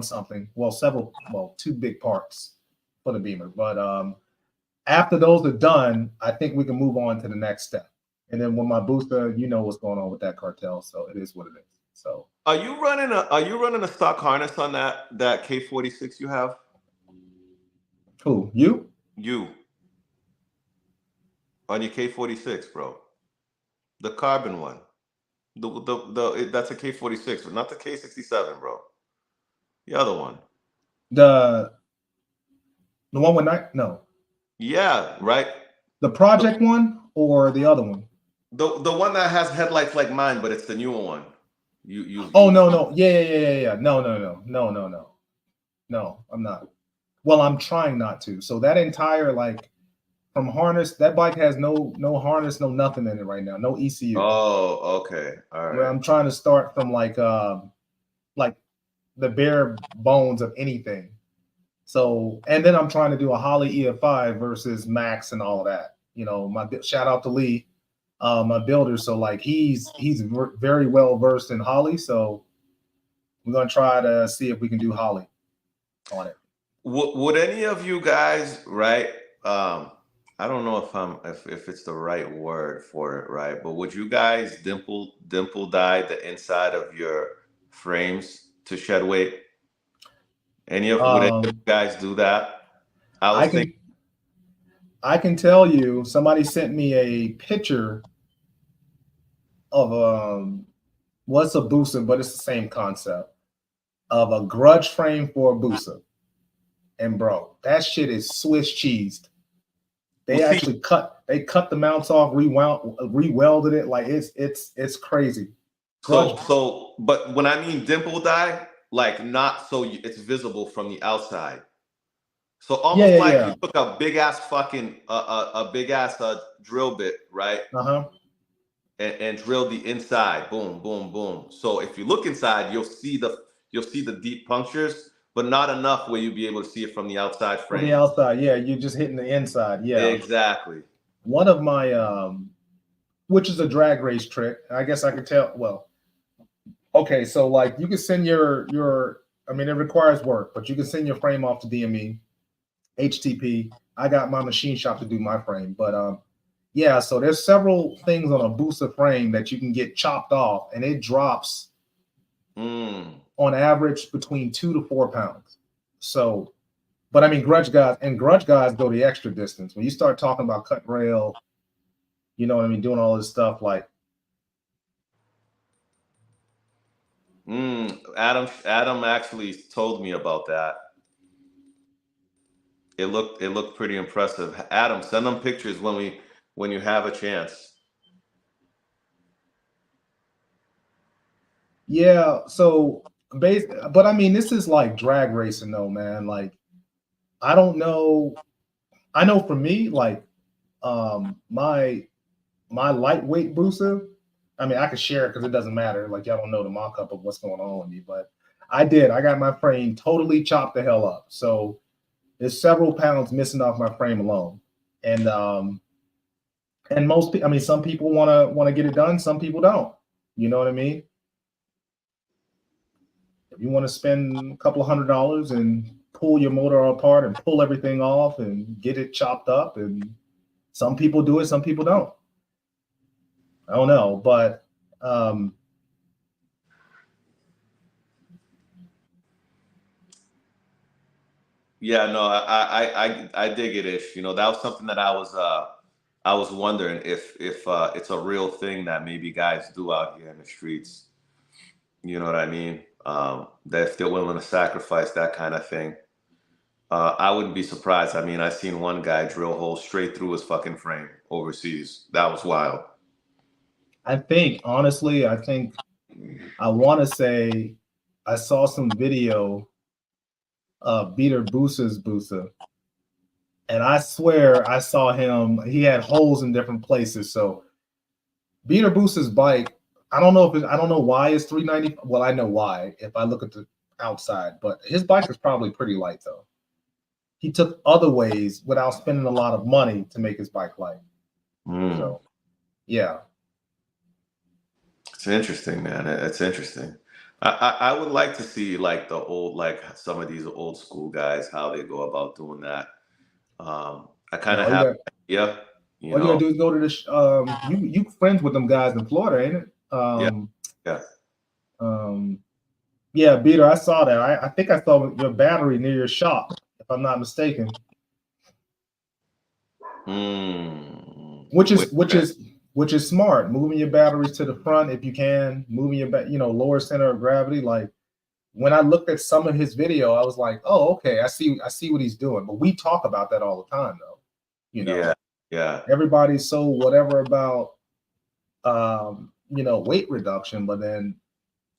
something. Well, two big parts for the Beamer. But after those are done, I think we can move on to the next step. And then when my booster, you know what's going on with that Cartel, so it is what it is. So are you running a stock harness on that K46 you have? Who? You? You. On your K46, bro. The carbon one. That's a K46, but not the K67, bro. The other one. The one with no. Yeah, right. The project one or the other one? The one that has headlights like mine, but it's the newer one. Oh no. Yeah. No, I'm not. Well, I'm trying not to. So that entire like from harness, that bike has no harness, no nothing in it right now, no ECU. Oh, okay. All right. I'm trying to start from like the bare bones of anything. So, and then I'm trying to do a Holly EF5 versus Max and all of that. You know, my shout out to Lee, my builder. So like he's very well versed in Holly. So we're gonna try to see if we can do Holly on it. Would any of you guys, right? I don't know if it's the right word for it, right? But would you guys dimple dye the inside of your frames to shed weight? Would any of you guys do that? I can tell you, somebody sent me a picture of what's a Busa, but it's the same concept of a grudge frame for a Busa. And bro, that shit is Swiss cheesed. They actually cut the mounts off, rewelded it. Like it's crazy. But when I mean dimple dye, like not so it's visible from the outside. So almost you took a big ass fucking a big ass drill bit, right? And drill the inside, boom, boom, boom. So if you look inside, you'll see the deep punctures, but not enough where you'll be able to see it from the outside frame. From the outside, yeah, you're just hitting the inside, yeah. Exactly. One of my which is a drag race trick. I guess I could tell. Well, okay, so like you can send your. I mean, it requires work, but you can send your frame off to DME, HTP. I got my machine shop to do my frame, but yeah. So there's several things on a Busa frame that you can get chopped off, and it drops on average between 2 to 4 pounds. So, but I mean, grudge guys go the extra distance. When you start talking about cut rail, you know what I mean, doing all this stuff like. Adam actually told me about that. It looked pretty impressive. Adam, send them pictures when you have a chance. Yeah, so but I mean, this is like drag racing though, man. Like, I don't know. I know for me, like, my lightweight Busa, I mean, I could share it because it doesn't matter. Like, y'all don't know the mock-up of what's going on with me, but I got my frame totally chopped the hell up. So there's several pounds missing off my frame alone. And most people, I mean, some people want to get it done, some people don't. You know what I mean? If you want to spend a couple of $100 and pull your motor apart and pull everything off and get it chopped up, and some people do it, some people don't. I don't know, but yeah, no, I dig it, Ish. You know, that was something that I was wondering if it's a real thing that maybe guys do out here in the streets. You know what I mean? That if they're willing to sacrifice that kind of thing. I wouldn't be surprised. I mean, I seen one guy drill holes straight through his fucking frame overseas. That was wild. Honestly, I want to say I saw some video of Beater Busa's Busa, and I swear I saw him. He had holes in different places. So Beater Busa's bike, I don't know why it's 390. Well, I know why if I look at the outside, but his bike is probably pretty light though. He took other ways without spending a lot of money to make his bike light. So, yeah. It's interesting, man. It's interesting. I would like to see like some of these old school guys, how they go about doing that. I kind of have an idea. All you gotta do is go to the you friends with them guys in Florida, ain't it? Yeah, Beater, I saw that. I think I saw your battery near your shop, if I'm not mistaken. which is smart. Moving your batteries to the front if you can, moving your lower center of gravity. Like when I looked at some of his video, I was like, oh, okay, I see what he's doing. But we talk about that all the time, though. Yeah. Everybody's so whatever about weight reduction, but then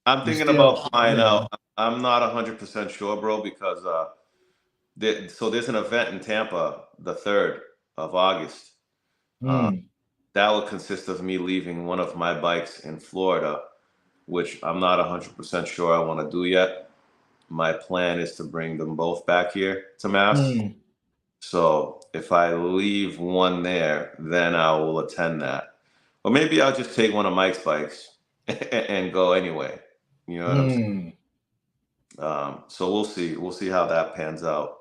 I'm thinking about flying out. I'm not 100% sure, bro, because so there's an event in Tampa the 3rd of August. That will consist of me leaving one of my bikes in Florida, which I'm not 100% sure I want to do yet. My plan is to bring them both back here to Mass. So if I leave one there, then I will attend that. Or maybe I'll just take one of Mike's bikes and go anyway. You know what I'm saying? So we'll see. We'll see how that pans out.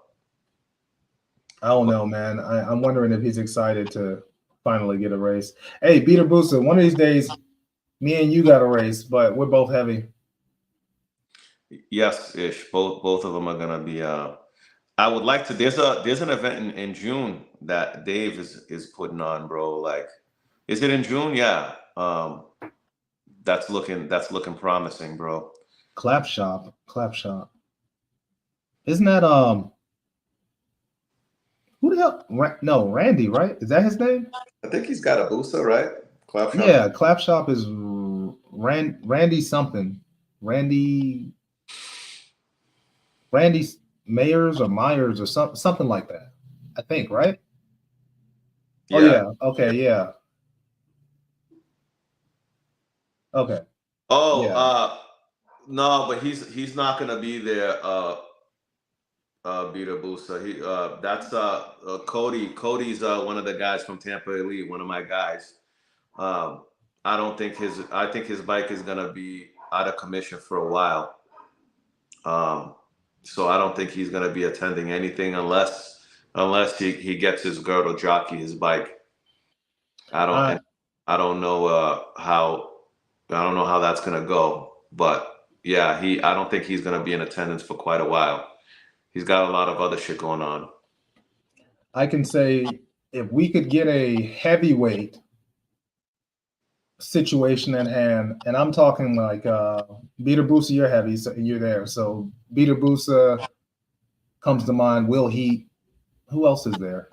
I don't know, man. I'm wondering if he's excited to finally get a race. Hey, Beater Booster, one of these days, me and you got a race, but we're both heavy. Yes, Ish. Both of them are gonna be. I would like to. There's an event in June that Dave is putting on, bro. Like, is it in June? Yeah. That's looking promising, bro. Clap shop. Isn't that who the hell? No, Randy, right? Is that his name? I think he's got a booster, right? Clap shop. Yeah, Clap shop is Randy something. Randy Myers or something like that. I think, right? Yeah. Oh yeah. Okay. Yeah. Okay. Oh, yeah. No, but he's not gonna be there. Beater Booster. That's Cody. Cody's one of the guys from Tampa Elite, one of my guys. I think his bike is gonna be out of commission for a while. So I don't think he's gonna be attending anything unless he gets his girl to jockey his bike. I don't know how that's gonna go, but yeah, I don't think he's gonna be in attendance for quite a while. He's got a lot of other shit going on. I can say if we could get a heavyweight situation in hand, and I'm talking like Beater Booster, you're heavy, so you're there. So Beater Booster comes to mind. Will Heat. Who else is there?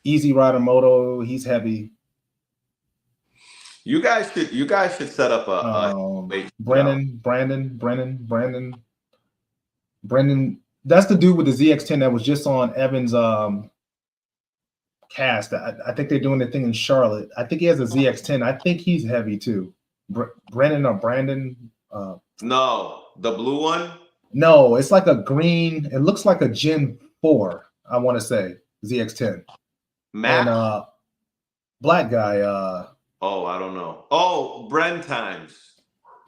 Easy Rider Moto, he's heavy. You guys should set up a Brendan. That's the dude with the ZX10 that was just on Evan's cast. I think they're doing the thing in Charlotte. I think he has a ZX10. I think he's heavy too. Brendan or Brandon? No, the blue one. No, it's like a green. It looks like a Gen 4. I want to say ZX10. Matt. And black guy. Oh, I don't know. Oh, Times.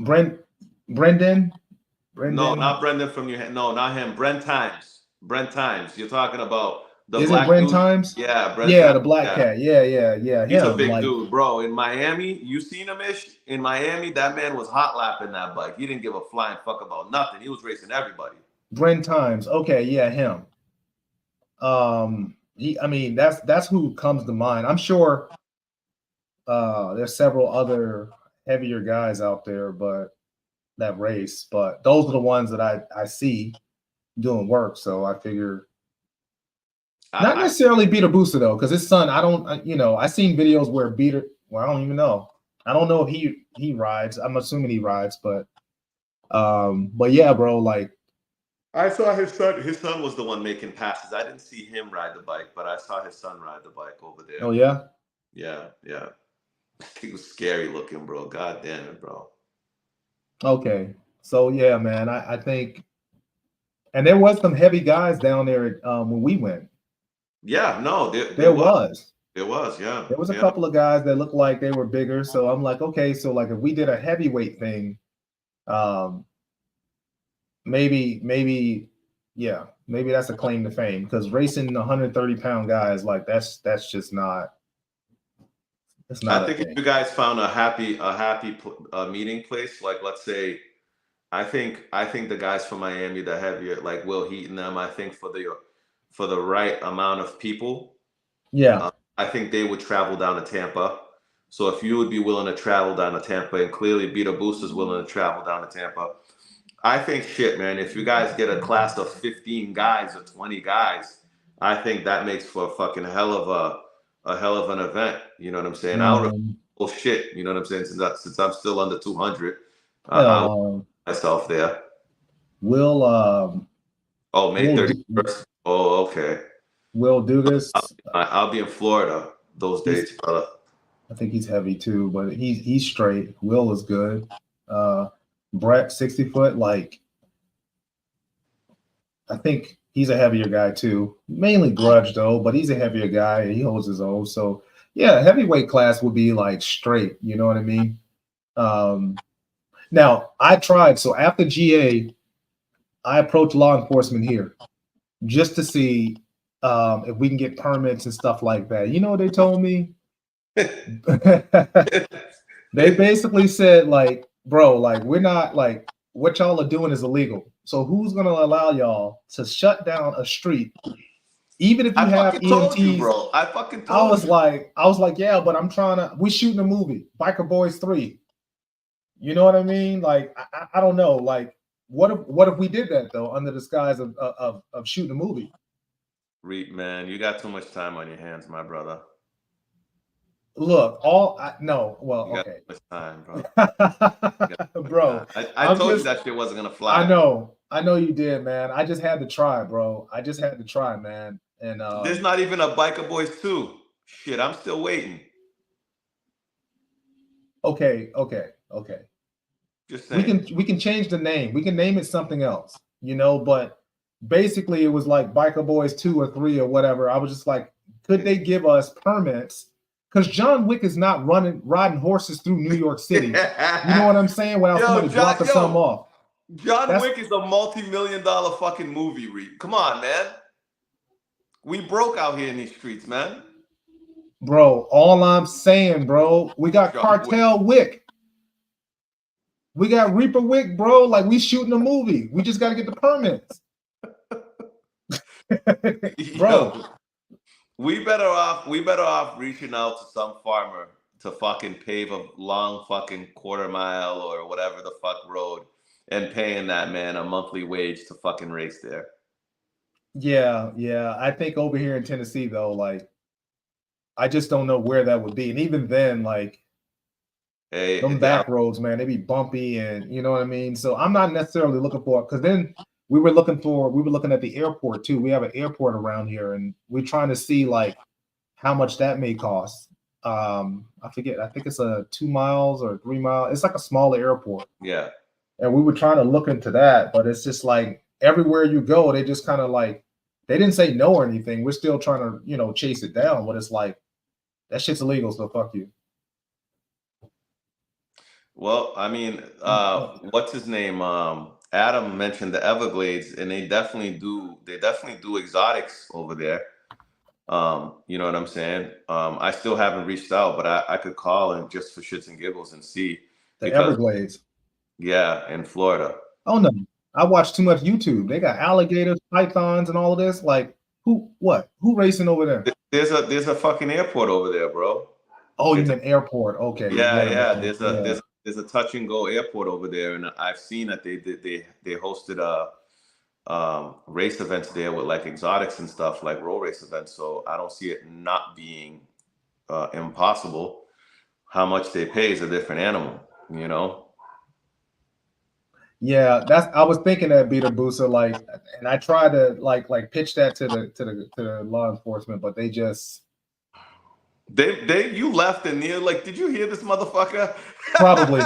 Brendan. No, not Brendan from New. No, not him. Brent Times. You're talking about the Is black it Brent dude? Times? Yeah, Times. The black cat. Yeah. He's a big dude, bro. In Miami, you seen him, Ish? In Miami, that man was hot lapping that bike. He didn't give a flying fuck about nothing. He was racing everybody. Brent Times. Okay, yeah, him. That's who comes to mind. I'm sure there's several other heavier guys out there, but that race. But those are the ones that I see doing work. So I figure not necessarily Beater Booster though, because his son, I seen videos where Beater. Well, I don't even know. I don't know if he rides. I'm assuming he rides, but yeah, bro. Like I saw his son. His son was the one making passes. I didn't see him ride the bike, but I saw his son ride the bike over there. Oh yeah. Yeah. He was scary looking, bro. God damn it, bro. Okay. So yeah, man, I think, and there was some heavy guys down there when we went. Yeah, no, there was. There was, yeah. There was a couple of guys that looked like they were bigger. So I'm like, okay, so like if we did a heavyweight thing, maybe that's a claim to fame, because racing 130-pound guys, like that's just not. It's not. I think if you guys found a happy meeting place, like let's say, I think the guys from Miami, the heavier, like Will Heat and them, I think for the right amount of people, yeah, I think they would travel down to Tampa. So if you would be willing to travel down to Tampa, and clearly Beta Boost is willing to travel down to Tampa, I think shit, man. If you guys get a class of 15 guys or 20 guys, I think that makes for a fucking hell of a hell of an event. You know what I'm saying? I would Man, oh shit. You know what I'm saying? Since I'm still under 200, I'll hell, myself there. we'll Oh, May we'll 31st. Oh, okay. we'll do this. I'll be in Florida those dates, brother. I think he's heavy too, but he's straight. Will is good. Brett, 60 foot, like I think he's a heavier guy too. Mainly grudge though, but he's a heavier guy. He holds his own. So yeah, heavyweight class would be like straight. You know what I mean? Now I tried. So after GA, I approached law enforcement here just to see if we can get permits and stuff like that. You know what they told me? They basically said, like, bro, like, we're not, like, what y'all are doing is illegal. So who's going to allow y'all to shut down a street, even if you have EMTs? Told you, bro. I fucking told I was like, yeah, but we shooting a movie, Biker Boys 3. You know what I mean? Like, I don't know. Like, what if we did that though, under the disguise of shooting a movie? Reap, man, you got too much time on your hands, my brother. Look, okay. Too much time, bro. Bro, I told you that shit wasn't gonna fly. I know you did, man. I just had to try, bro. I just had to try, man. And there's not even a Biker Boys 2. Shit, I'm still waiting. Okay. Just saying. We can change the name. We can name it something else, you know, but basically it was like Biker Boys 2 or 3 or whatever. I was just like, could they give us permits? Because John Wick is not riding horses through New York City. You know what I'm saying? Without somebody blocking something off. John Wick is a multi-million-dollar fucking movie, Reed. Come on, man. We broke out here in these streets, man. Bro, all I'm saying, bro, we got Cartel Wick. We got Reaper Wick, bro. Like, we shooting a movie. We just got to get the permits. Bro. We better off reaching out to some farmer to fucking pave a long fucking quarter mile or whatever the fuck road and paying that man a monthly wage to fucking race there. Yeah. I think over here in Tennessee though, like, I just don't know where that would be. And even then, like, them back roads, man, they be bumpy and you know what I mean? So I'm not necessarily looking for it, because then we were looking at the airport too. We have an airport around here, and we're trying to see like how much that may cost. I forget. I think it's a 2 miles or 3 mile. It's like a smaller airport. Yeah. And we were trying to look into that, but it's just like everywhere you go, they just kind of like, they didn't say no or anything. We're still trying to, you know, chase it down. But it's like, that shit's illegal, so fuck you. Well, I mean, what's his name? Adam mentioned the Everglades, and they definitely do exotics over there. You know what I'm saying? I still haven't reached out, but I could call and just for shits and giggles and see. The Everglades. Yeah, in Florida. Oh no. I watch too much YouTube. They got alligators, pythons, and all of this. Like, who racing over there? There's a fucking airport over there, bro. Oh, you mean airport? Okay. Yeah. There's a touch and go airport over there, and I've seen that they hosted race events there with like exotics and stuff, like road race events. So I don't see it not being impossible. How much they pay is a different animal, you know. Yeah, I was thinking that, Beta Booster, like, and I tried to like pitch that to the law enforcement, but they just you left and you're like, did you hear this motherfucker? Probably.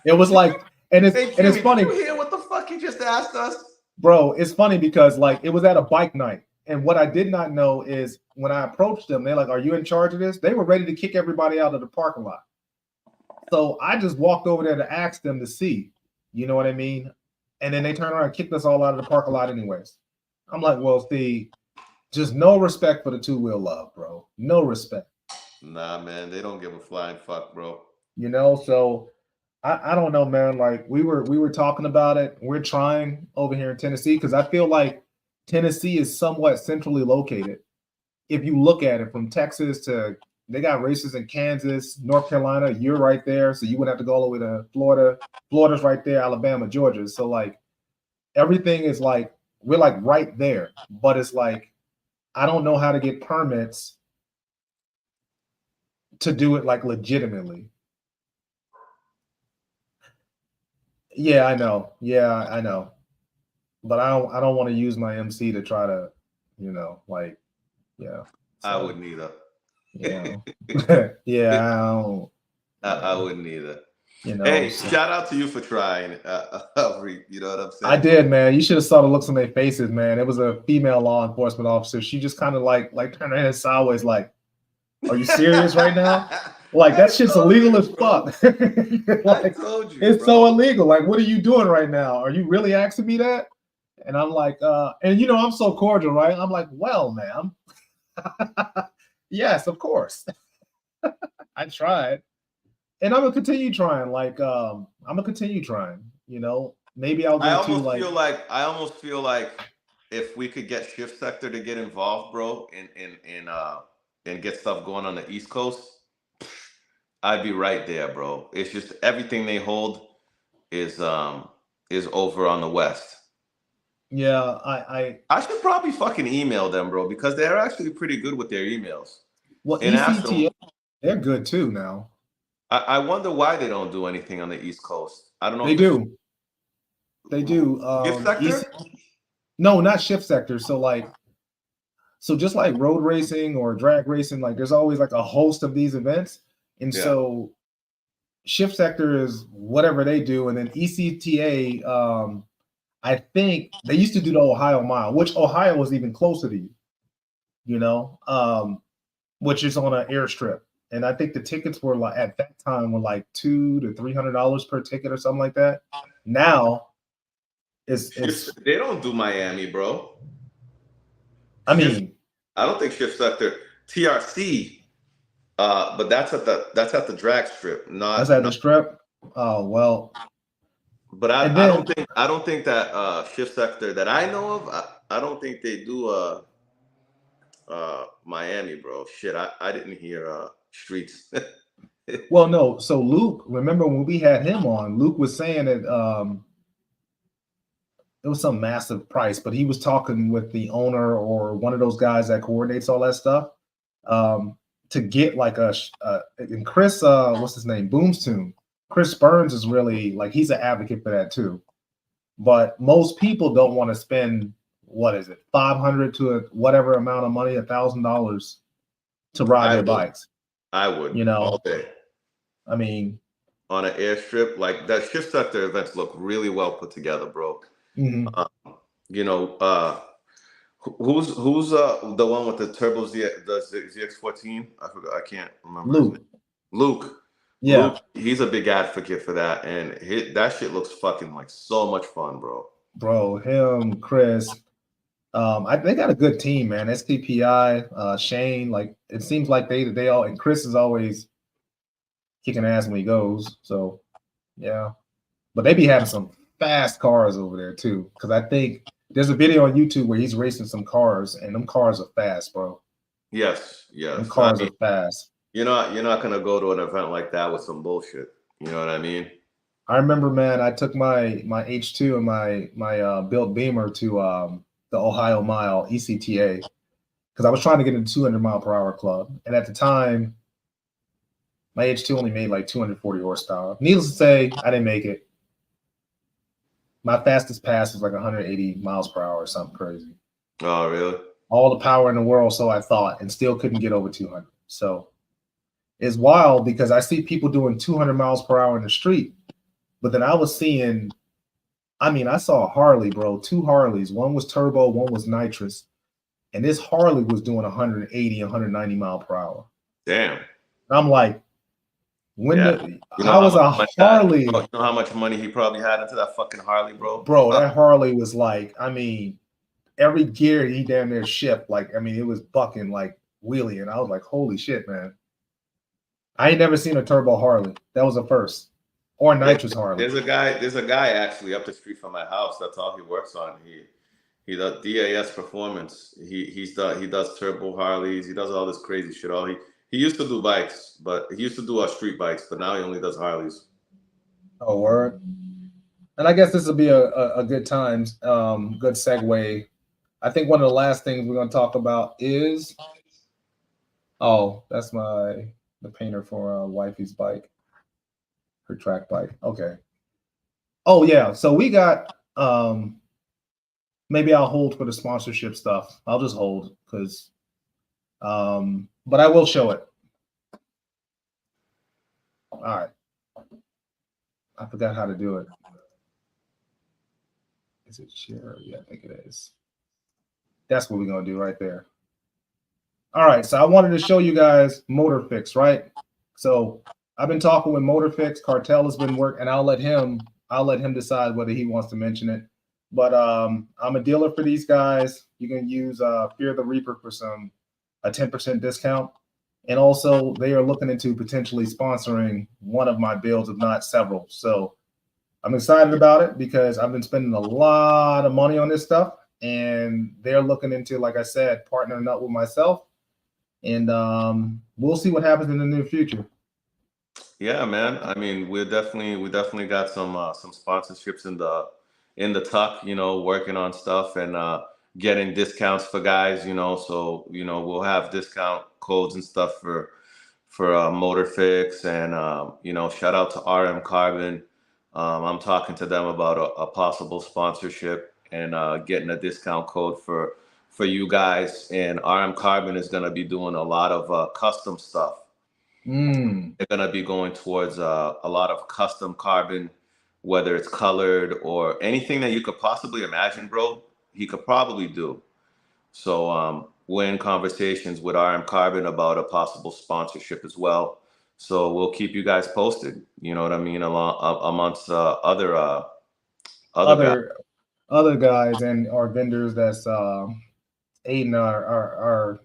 It was like, and it's funny. Did you hear what the fuck he just asked us? Bro, it's funny because like it was at a bike night, and what I did not know is when I approached them, they're like, "Are you in charge of this?" They were ready to kick everybody out of the parking lot. So I just walked over there to ask them to see, you know what I mean? And then they turned around and kicked us all out of the parking lot anyways. I'm like, well, see, just no respect for the two-wheel love, bro. No respect. Nah, man, they don't give a flying fuck, bro. You know, so I don't know, man. Like we were talking about it. We're trying over here in Tennessee because I feel like Tennessee is somewhat centrally located. if you look at it from Texas to, they got races in Kansas, North Carolina, you're right there. So you would have to go all the way to Florida. Florida's right there, Alabama, Georgia. So like everything is like, we're like right there. But it's like, I don't know how to get permits to do it like legitimately. Yeah, I know. Yeah, I know. But I don't want to use my MC to try to, like, yeah. So, I wouldn't either. Yeah. Yeah, I don't. I wouldn't either. You know, hey, so. Shout out to you for trying. You know what I'm saying? I did, man. You should have saw the looks on their faces, man. It was a female law enforcement officer. She just kind of like turned her head sideways, like, "Are you serious right now?" Like that shit's illegal as fuck. I told you, it's bro. so illegal. Like, what are you doing right now? Are you really asking me that? And I'm like, and I'm so cordial, right? I'm like, well, ma'am, yes, of course. I tried. And I'm gonna continue trying. Like, I'm gonna continue trying. Maybe I'll go I almost feel like if we could get Shift Sector to get involved, bro, and get stuff going on the East Coast, I'd be right there, bro. It's just everything they hold is over on the West. Yeah, I should probably fucking email them, bro, because they're actually pretty good with their emails. Well, ECTA, they're good too now. I wonder why they don't do anything on the East Coast. I don't know. They do. They do. Shift Sector? No, not Shift Sector. So just like road racing or drag racing, like there's always like a host of these events. And so Shift Sector is whatever they do. And then ECTA, I think they used to do the Ohio Mile, which Ohio was even closer to you, which is on an airstrip. And I think the tickets were like at that time were like $200 to $300 per ticket or something like that. Now it's they don't do Miami, bro. I don't think Shift Sector TRC, but that's at the drag strip, that's at the strip. Oh well. But I don't think that Shift Sector that I know of, I don't think they do Miami, bro. Shit, I didn't hear Streets. Well, no. So Luke, remember when we had him on, Luke was saying that it was some massive price, but he was talking with the owner or one of those guys that coordinates all that stuff to get like and Chris, what's his name? Boomstoon. Chris Burns is really like, he's an advocate for that too. But most people don't want to spend, what is it, $500 to whatever amount of money, $1,000 to ride their bikes. I would, all day. I mean, on an airstrip, like that Shift Sector events look really well put together, bro. Mm-hmm. Who's the one with the turbo the ZX14? I forgot. I can't remember. Luke. Yeah. Luke, he's a big advocate for that, and that shit looks fucking like so much fun, bro. Bro, him, Chris. They got a good team, man. STPI, Shane. Like it seems like they all, and Chris is always kicking ass when he goes. So yeah, but they be having some fast cars over there too. Because I think there's a video on YouTube where he's racing some cars, and them cars are fast, bro. Yes. Them cars are fast. You're not gonna go to an event like that with some bullshit. You know what I mean? I remember, man. I took my H2 and my built Beamer to the Ohio Mile ECTA because I was trying to get into 200 mile per hour club, and at the time, my H2 only made like 240 horsepower. Needless to say, I didn't make it. My fastest pass was like 180 miles per hour or something crazy. Oh, really? All the power in the world, so I thought, and still couldn't get over 200. So it's wild because I see people doing 200 miles per hour in the street, but then I was seeing, I saw a Harley, bro, 2 Harleys. One was turbo, one was nitrous. And this Harley was doing 180, 190 mile per hour. Damn. And I'm like, how was a Harley? You know how much money he probably had into that fucking Harley, bro? Bro, that Harley was like, every gear he damn near shift. Like, it was bucking like wheelie. And I was like, holy shit, man. I ain't never seen a turbo Harley. That was a first. Or nitrous Harley. There's a guy actually up the street from my house. That's all he works on. He does DAS Performance. He does turbo Harleys. He does all this crazy shit. He used to do bikes, but he used to do street bikes, but now he only does Harleys. Oh, word. And I guess this will be a good time, good segue. I think one of the last things we're going to talk about is, oh, that's the painter for wifey's bike, her track bike. Okay. Oh yeah, so we got maybe I'll hold for the sponsorship stuff. I'll just hold because, but I will show it. All right. I forgot how to do it. Is it share? Yeah, I think it is. That's what we're gonna do right there. All right, so I wanted to show you guys MotorFix, right? So I've been talking with MotorFix. Cartel has been working, and I'll let him decide whether he wants to mention it. But I'm a dealer for these guys. You can use Fear the Reaper for a 10% discount. And also they are looking into potentially sponsoring one of my builds, if not several. So I'm excited about it because I've been spending a lot of money on this stuff, and they're looking into, like I said, partnering up with myself. And we'll see what happens in the near future. Yeah, man. I mean, we definitely got some sponsorships in the tuck, working on stuff and getting discounts for guys, so we'll have discount codes and stuff for MotorFix, and shout out to RM Carbon. I'm talking to them about a possible sponsorship and getting a discount code for you guys. And RM Carbon is going to be doing a lot of custom stuff. They're going to be going towards a lot of custom carbon, whether it's colored or anything that you could possibly imagine, bro. He could probably do. So we're in conversations with RM Carbon about a possible sponsorship as well. So we'll keep you guys posted. You know what I mean? Amongst other guys and our vendors that's aiding our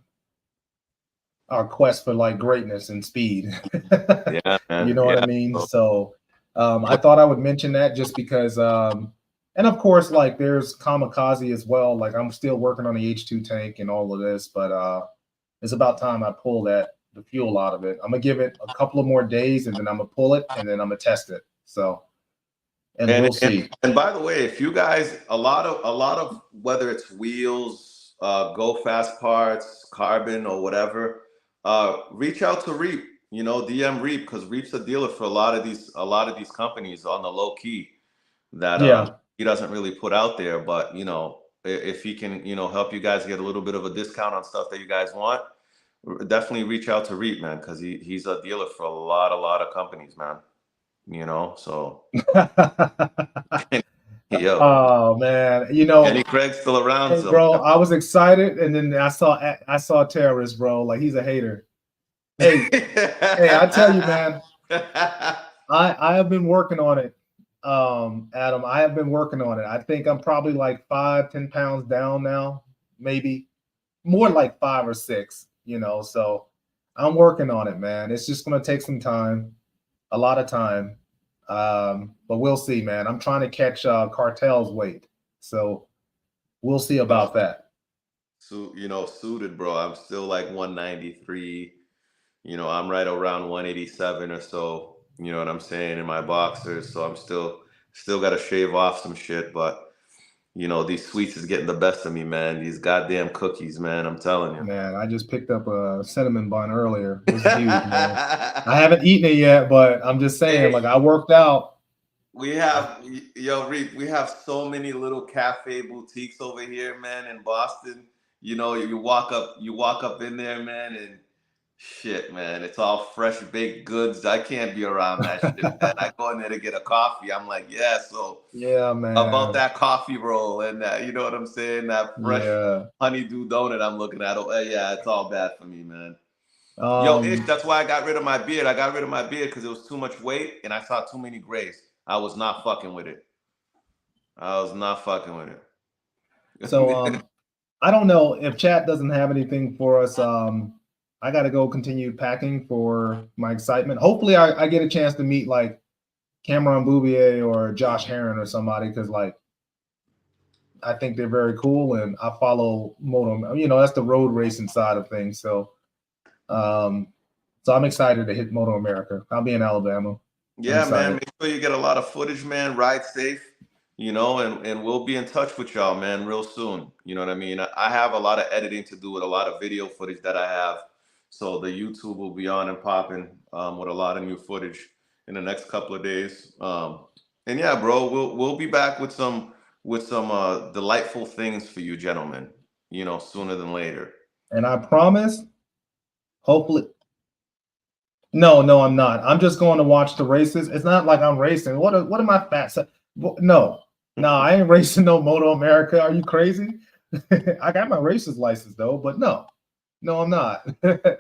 quest for like greatness and speed. Yeah, man. You know what I mean? So I thought I would mention that just because, and of course, like there's Kamikaze as well. Like I'm still working on the H2 tank and all of this, but it's about time I pull the fuel out of it. I'm gonna give it a couple of more days, and then I'm gonna pull it, and then I'm gonna test it. So, and we'll see. And by the way, if you guys, a lot of whether it's wheels, Go Fast parts, carbon, or whatever, reach out to Reap. DM Reap, because Reap's a dealer for a lot of these companies on the low key that he doesn't really put out there. But if he can help you guys get a little bit of a discount on stuff that you guys want, definitely reach out to Reap, man, because he's a dealer for a lot of companies, man. So yo. Oh man, Kenny Craig's still around, hey, bro. I was excited, and then I saw terrorist, bro. Like he's a hater. Hey, I tell you, man, I have been working on it, Adam. I have been working on it. I think I'm probably like 5-10 pounds down now, maybe more like 5 or 6. So I'm working on it, man. It's just gonna take some time, a lot of time. But we'll see, man. I'm trying to catch Cartel's weight, so we'll see about that. So suited, bro. I'm still like 193. I'm right around 187 or so. You know what I'm saying, in my boxers. So I'm still got to shave off some shit, but these sweets is getting the best of me, man. These goddamn cookies, man. I'm telling you. Man, I just picked up a cinnamon bun earlier. It was huge, man. I haven't eaten it yet, but I'm just saying, like I worked out. We have, Reap, we have so many little cafe boutiques over here, man, in Boston. You walk up in there, man, and shit, man, it's all fresh baked goods. I can't be around that shit, man. I go in there to get a coffee. I'm like, yeah, so yeah, man, about that coffee roll and that, you know what I'm saying? That fresh honeydew donut I'm looking at. Oh, yeah, it's all bad for me, man. Yo, Ish, that's why I got rid of my beard. I got rid of my beard because it was too much weight and I saw too many grays. I was not fucking with it. So I don't know if chat doesn't have anything for us. I got to go continue packing for my excitement. Hopefully I get a chance to meet like Cameron Bouvier or Josh Heron or somebody, because like I think they're very cool, and I follow Moto. You know, that's the road racing side of things. So, so I'm excited to hit Moto America. I'll be in Alabama. Yeah, man. Make sure you get a lot of footage, man. Ride safe, you know, and we'll be in touch with y'all, man, real soon. You know what I mean? I have a lot of editing to do with a lot of video footage that I have. So the YouTube will be on and popping with a lot of new footage in the next couple of days. And yeah, bro, we'll be back with some delightful things for you gentlemen, you know, sooner than later. And I promise, hopefully. No, I'm not. I'm just going to watch the races. It's not like I'm racing. What am I fat? No, I ain't racing no Moto America. Are you crazy? I got my racer's license though, but no, I'm not.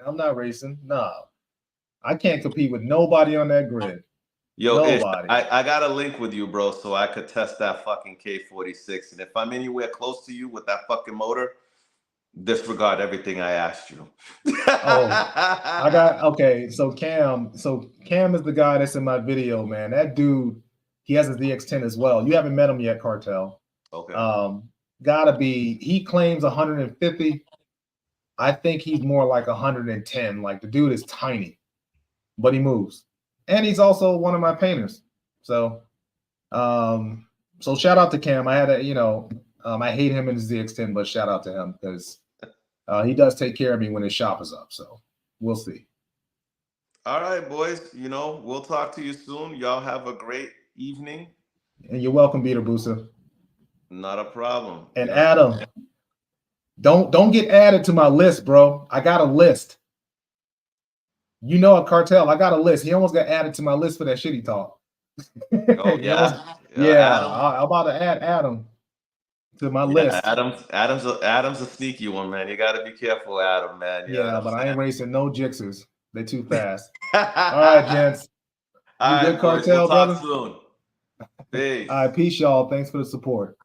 I'm not racing. No, I can't compete with nobody on that grid. Yo, nobody. I got a link with you, bro, so I could test that fucking K46. And if I'm anywhere close to you with that fucking motor, disregard everything I asked you. Okay. So Cam is the guy that's in my video, man. That dude, he has a ZX10 as well. You haven't met him yet, Cartel. Okay. Gotta be. He claims 150. I think he's more like 110. Like the dude is tiny, but he moves, and he's also one of my painters. So, so shout out to Cam. I had a, I hate him in his ZX10, but shout out to him because he does take care of me when his shop is up. So we'll see. All right, boys. You know, we'll talk to you soon. Y'all have a great evening. And you're welcome, Beater Boosa. Not a problem. And Adam, don't get added to my list, bro. I got a list. You know, a Cartel. I got a list. He almost got added to my list for that shit he talked. Oh yeah. I'm about to add Adam to my list. Adam's a sneaky one, man. You got to be careful, Adam, man. But I ain't racing no Jixers. They're too fast. All right, gents. All right, good, Cartel, we'll brother. Talk soon. Peace. All right, peace, y'all. Thanks for the support.